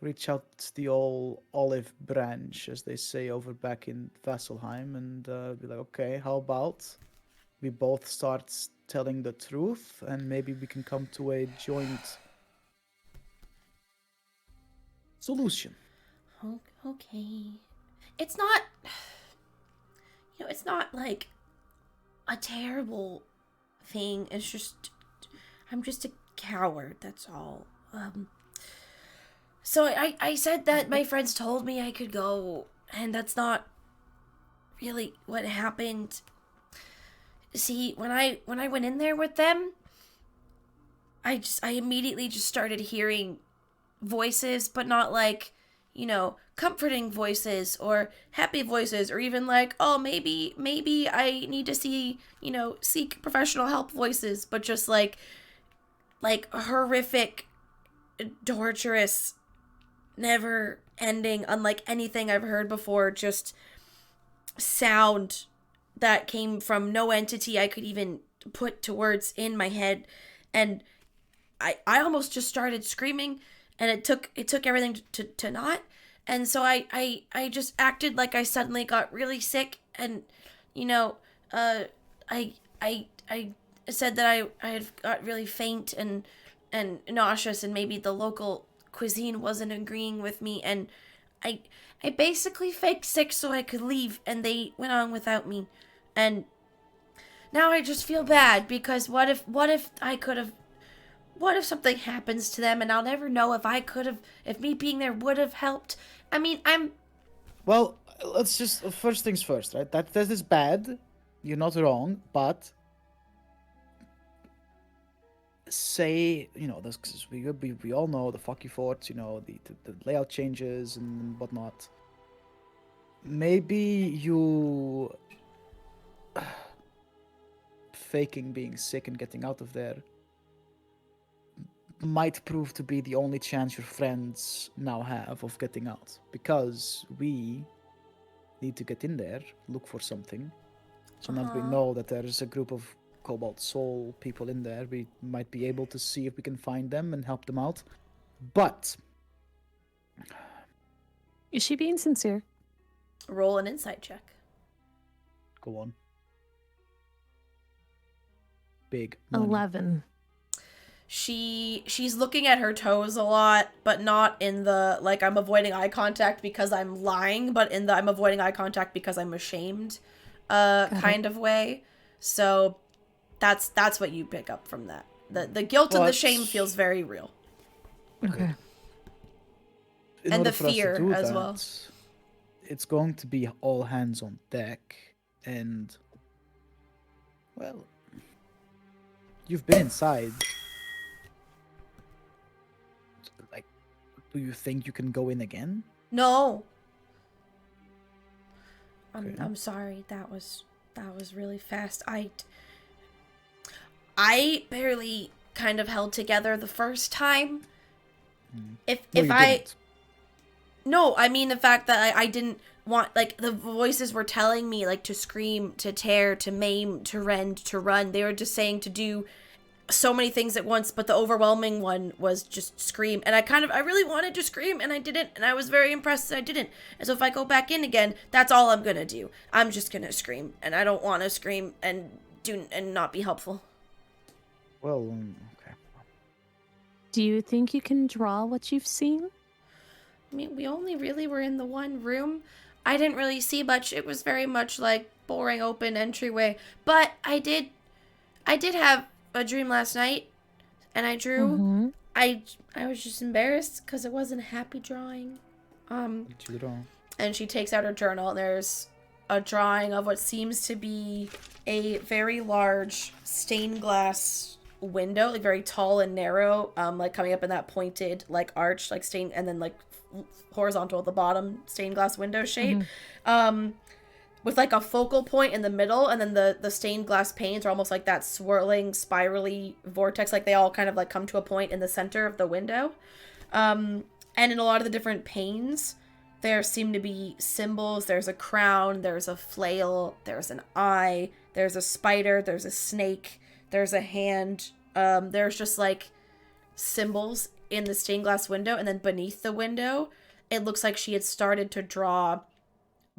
reach out to the old olive branch, as they say over back in Vasselheim, and be like, okay, how about we both start telling the truth, and maybe we can come to a joint solution. Okay. It's not... it's not, like, a terrible thing. It's just... I'm just a coward, that's all. So I said that my friends told me I could go, and that's not really what happened. See, when I went in there with them, I immediately just started hearing voices, but not like, comforting voices or happy voices, or even like, oh, maybe I need to seek professional help voices, but just like horrific, torturous, never ending, unlike anything I've heard before, just sound that came from no entity I could even put to words in my head. And I almost just started screaming, and it took everything to not. And so I just acted like I suddenly got really sick, and I said that I had got really faint and nauseous, and maybe the local cuisine wasn't agreeing with me, and I basically faked sick so I could leave, and they went on without me. And now I just feel bad, because what if something happens to them, and I'll never know if me being there would have helped. I mean, Well, let's just, first things first, right? That is bad. You're not wrong, but say, this, 'cause we all know the fucky forts, the layout changes and whatnot. Maybe you faking being sick and getting out of there might prove to be the only chance your friends now have of getting out, because we need to get in there, look for something. So now that we know that there is a group of Cobalt Soul people in there, we might be able to see if we can find them and help them out. But is she being sincere? roll an insight check. Go on. Big money. 11. She's looking at her toes a lot, but not in the, like, I'm avoiding eye contact because I'm lying, but in the I'm avoiding eye contact because I'm ashamed kind of way. So that's what you pick up from that. The guilt and the shame feels very real. Okay. And the fear as well. It's going to be all hands on deck, and, well, you've been inside. Like, do you think you can go in again? No. Okay. I'm sorry. That was really fast. I barely kind of held together the first time. No, I mean the fact that I didn't want, like, the voices were telling me, like, to scream, to tear, to maim, to rend, to run. They were just saying to do so many things at once, but the overwhelming one was just scream. And I really wanted to scream, and I didn't, and I was very impressed that I didn't. And so if I go back in again, that's all I'm gonna do. I'm just gonna scream, and I don't want to scream and not be helpful. Well, okay. Do you think you can draw what you've seen? I mean, we only really were in the one room. I didn't really see much. It was very much like boring open entryway. But I did have a dream last night, and I drew. Mm-hmm. I was just embarrassed because it wasn't a happy drawing. And she takes out her journal, and there's a drawing of what seems to be a very large stained glass window, like very tall and narrow, like coming up in that pointed like arch, like stained, and then like horizontal at the bottom, stained glass window shape, with like a focal point in the middle, and then the stained glass panes are almost like that swirling spirally vortex, like they all kind of like come to a point in the center of the window. And in a lot of the different panes there seem to be symbols. There's a crown, there's a flail, there's an eye, there's a spider, there's a snake, there's a hand. There's just like symbols in the stained glass window, and then beneath the window it looks like she had started to draw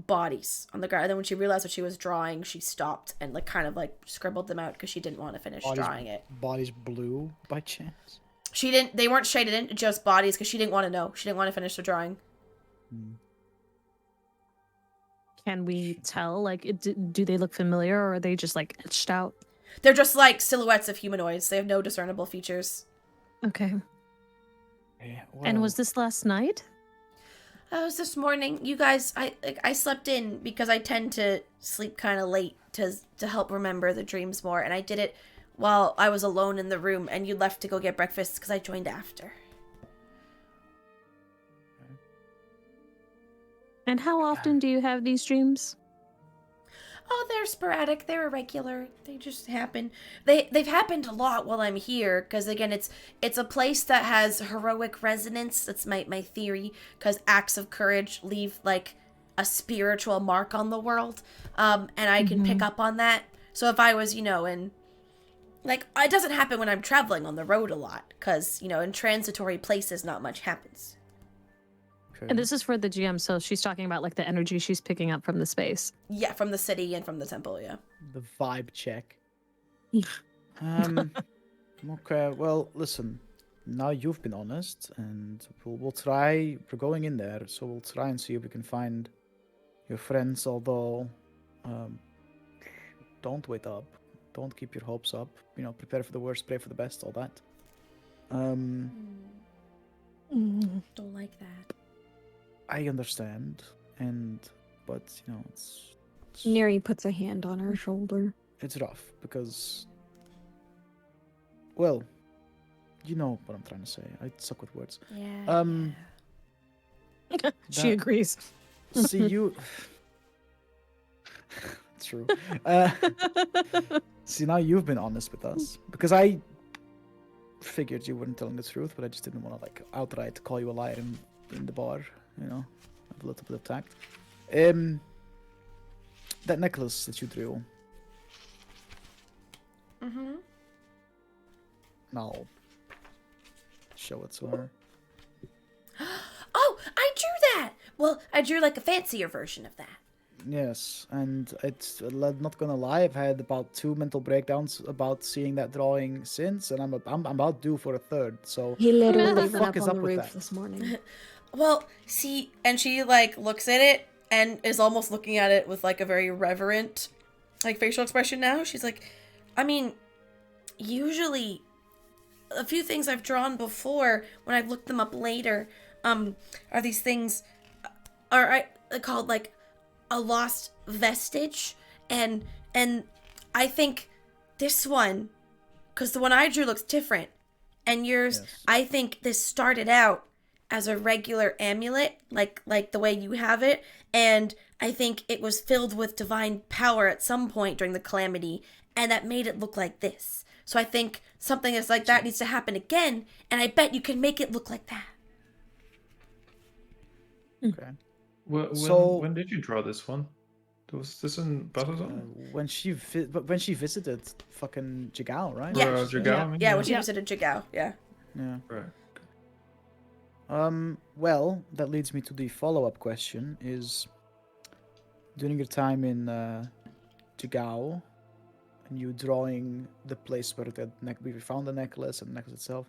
bodies on the ground, and then when she realized what she was drawing, she stopped and like kind of like scribbled them out because she didn't want to finish drawing it. Bodies blue by chance? They weren't shaded into just bodies because she didn't want to know. She didn't want to finish the drawing. Can we tell? Like, do they look familiar, or are they just like etched out? They're just like silhouettes of humanoids. They have no discernible features. Okay. Yeah, And was this last night? It was this morning. You guys, I slept in because I tend to sleep kind of late to help remember the dreams more, and I did it while I was alone in the room, and you left to go get breakfast because I joined after. And how often do you have these dreams? Oh, they're sporadic. They're irregular. They just happen. They've happened a lot while I'm here, because again, it's a place that has heroic resonance. That's my theory, because acts of courage leave like a spiritual mark on the world, and I can pick up on that. So if I was, in like, it doesn't happen when I'm traveling on the road a lot, because in transitory places, not much happens. And this is for the GM, so she's talking about like the energy she's picking up from the space. Yeah, from the city and from the temple, yeah. The vibe check. Okay, well, listen. Now you've been honest, and we'll try. We're going in there, so we'll try and see if we can find your friends. Although, don't wait up. Don't keep your hopes up. Prepare for the worst, pray for the best. All that. Don't like that. I understand, but it's Neri puts a hand on her shoulder. It's rough because, well, you know what I'm trying to say. I suck with words. Yeah. She agrees. See you. True. See, now you've been honest with us, because I figured you weren't telling the truth, but I just didn't want to outright call you a liar in the bar. Have a little bit of tact. That necklace that you drew. Now, show it to her. Oh, I drew that! Well, I drew like a fancier version of that. Yes, and it's not gonna lie, I've had about 2 mental breakdowns about seeing that drawing since, and I'm about due for a third. So he literally what went the fuck up is on up the with roof that? this morning. Well, see, and she looks at it and is almost looking at it with a very reverent facial expression now. She's like, I mean, usually a few things I've drawn before when I've looked them up later are these things are called a lost vestige, and I think this one, because the one I drew looks different, and yours, yes. I think this started out as a regular amulet, like the way you have it, and I think it was filled with divine power at some point during the calamity, and that made it look like this. So I think something that's like that needs to happen again, and I bet you can make it look like that. Okay. Well, when did you draw this one? Was this in Battlezone? When she visited fucking Jigao, right? Yeah, Jigao. When she visited Jigao, yeah. Yeah. Right. Well, that leads me to the follow-up question: is during your time in Jigao, and you drawing the place where we found the necklace and the necklace itself,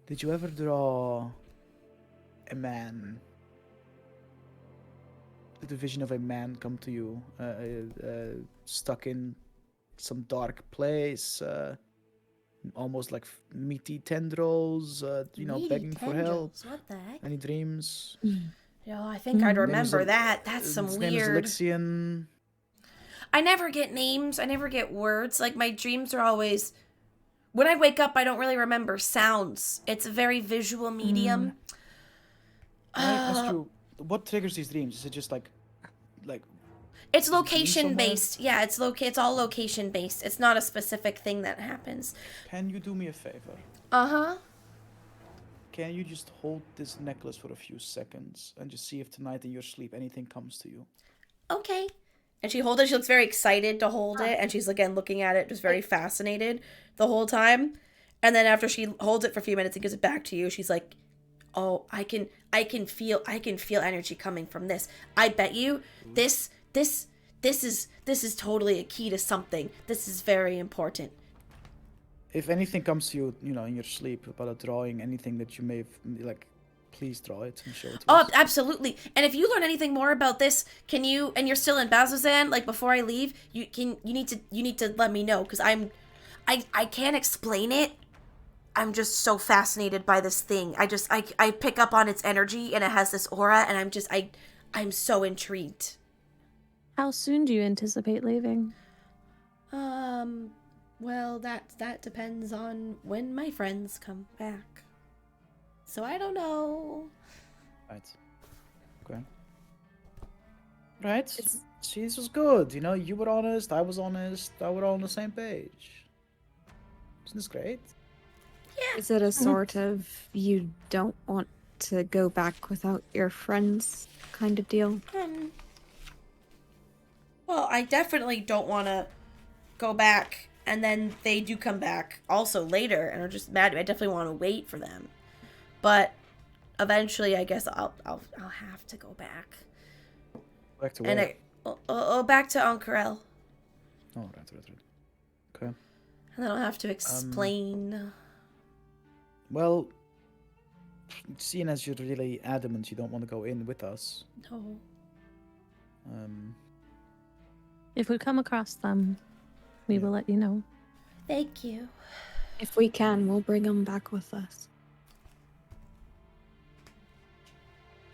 did you ever draw a man? Did the vision of a man come to you, stuck in some dark place, almost like meaty tendrils, Meaty begging tendrils? for help? What the heck? Any dreams? I think I'd remember that. That's some his weird. Name is Elixian. I never get names. I never get words. My dreams are always. When I wake up, I don't really remember sounds. It's a very visual medium. That's true. What triggers these dreams? Is it just like it's location based? Yeah, it's all location based. It's not a specific thing that happens. Can you do me a favor? Can you just hold this necklace for a few seconds and just see if tonight in your sleep anything comes to you? Okay. And she holds it. She looks very excited to hold it, and she's again looking at it, just very fascinated the whole time. And then after she holds it for a few minutes and gives it back to you, she's like, "Oh, I can feel energy coming from this. I bet you this is totally a key to something. This is very important." if anything comes to you, in your sleep about a drawing, anything that you may have, please draw it and show it to Oh, us. absolutely. And if you learn anything more about this, can you, and you're still in Bazzoxan, like before I leave, you need to let me know, because I can't explain it. I'm just so fascinated by this thing. I pick up on its energy, and it has this aura, and I'm so intrigued. How soon do you anticipate leaving? Well, that depends on when my friends come back. So I don't know. Right. Okay. Right. See, this was good. You were honest, I was honest, now we're all on the same page. Isn't this great? Yeah. Is it a sort of you don't want to go back without your friends kind of deal? Well, I definitely don't want to go back, and then they do come back also later, and are just mad. I definitely want to wait for them, but eventually, I guess I'll have to go back. Back to where? And back to Ankarel. Oh, right. Okay. And then I'll have to explain. Well, seeing as you're really adamant you don't want to go in with us. No. If we come across them, we will let you know. Thank you. If we can, we'll bring them back with us.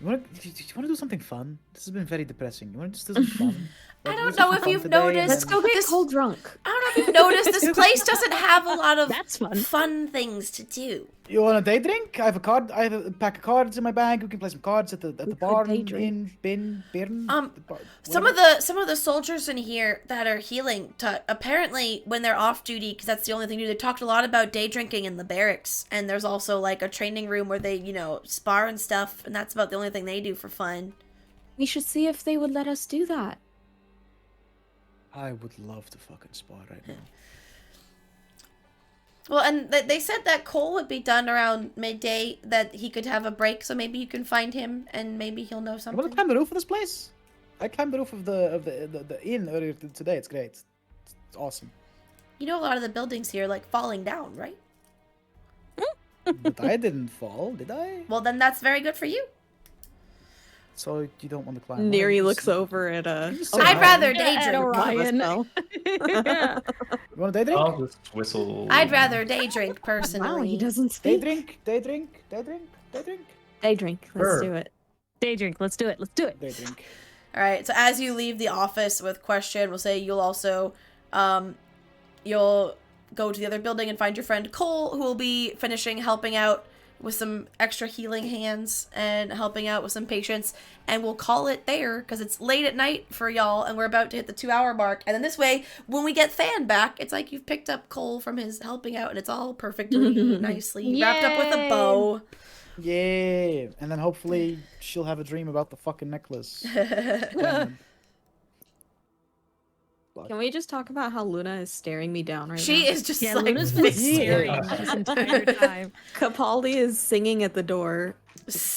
Do you want to do something fun? This has been very depressing. You want to just do something fun? I don't know if you've noticed. Let's go get cold drunk. I don't know if you've noticed. This place doesn't have a lot of That's fun. fun things to do. You want a day drink? I have a pack of cards in my bag. We can play some cards at the bar in Bern. Some of the soldiers in here that are healing, apparently when they're off duty, because that's the only thing to do, they talked a lot about day drinking in the barracks, and there's also like a training room where they spar and stuff, and that's about the only thing they do for fun. We should see if they would let us do that. I would love to fucking spar right now. Well, and they said that Cole would be done around midday, that he could have a break, so maybe you can find him, and maybe he'll know something. You want to climb the roof of this place? I climbed the roof of the inn earlier today. It's great. It's awesome. A lot of the buildings here like falling down, right? But I didn't fall, did I? Well, then that's very good for you. So you don't want to climb? Neri looks over at I'd rather day drink. Orion. Yeah. You want a day drink? I'll just whistle. I'd rather day drink personally. Wow, he doesn't speak. Day drink. Day drink. Let's do it. Day drink. Let's do it. Day drink. All right. So as you leave the office with Question, we'll say you'll also, you'll go to the other building and find your friend Cole, who will be helping out with some extra healing hands and helping out with some patients, and we'll call it there because it's late at night for y'all and we're about to hit the 2-hour mark. And then this way, when we get Fan back, it's like you've picked up Cole from his helping out and it's all perfectly nicely wrapped up with a bow. Yeah, and then hopefully she'll have a dream about the fucking necklace. Can we just talk about how Luna is staring me down right now? She is just like Luna's been staring this entire time. Capaldi is singing at the door.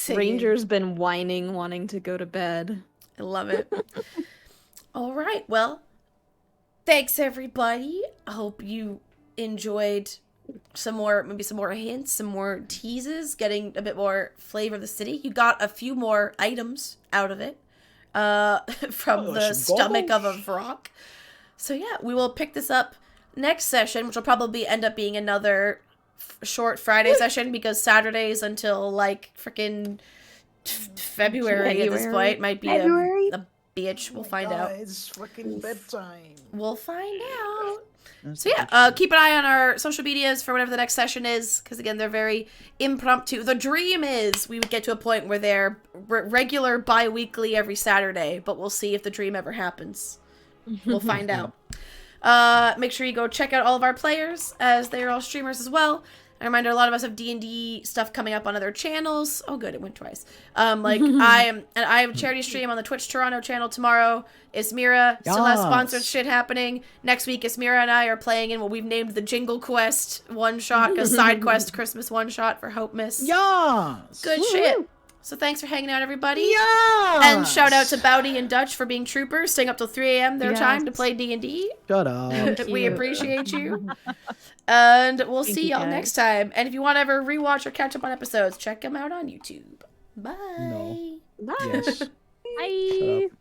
Ranger's been whining, wanting to go to bed. I love it. All right, well, thanks everybody. I hope you enjoyed maybe some more hints, some more teases, getting a bit more flavor of the city. You got a few more items out of it from the stomach of a Vrock. So yeah, we will pick this up next session, which will probably end up being another short Friday session because Saturdays until like freaking February at this point might be a bitch. We'll find out. It's fucking bedtime. We'll find out. So yeah, keep an eye on our social medias for whatever the next session is, because again, they're very impromptu. The dream is we would get to a point where they're regular bi-weekly every Saturday, but we'll see if the dream ever happens. We'll find out. Make sure you go check out all of our players, as they are all streamers as well. A reminder, a lot of us have D&D stuff coming up on other channels. Oh, good, it went twice. I have a charity stream on the Twitch Toronto channel tomorrow. Ismira still has sponsored shit happening. Next week, Ismira and I are playing in what we've named the Jingle Quest one-shot, a side quest Christmas one-shot for Hope Miss. Yes! Good shit. So thanks for hanging out, everybody. Yeah. And shout out to Bowdy and Dutch for being troopers, staying up till 3 a.m. their time to play D&D. Shut up. We appreciate you. And we'll Thank see you, y'all guys. next time. And if you want to ever rewatch or catch up on episodes, check them out on YouTube. Bye. No. Bye. Yes. Bye. Shut up.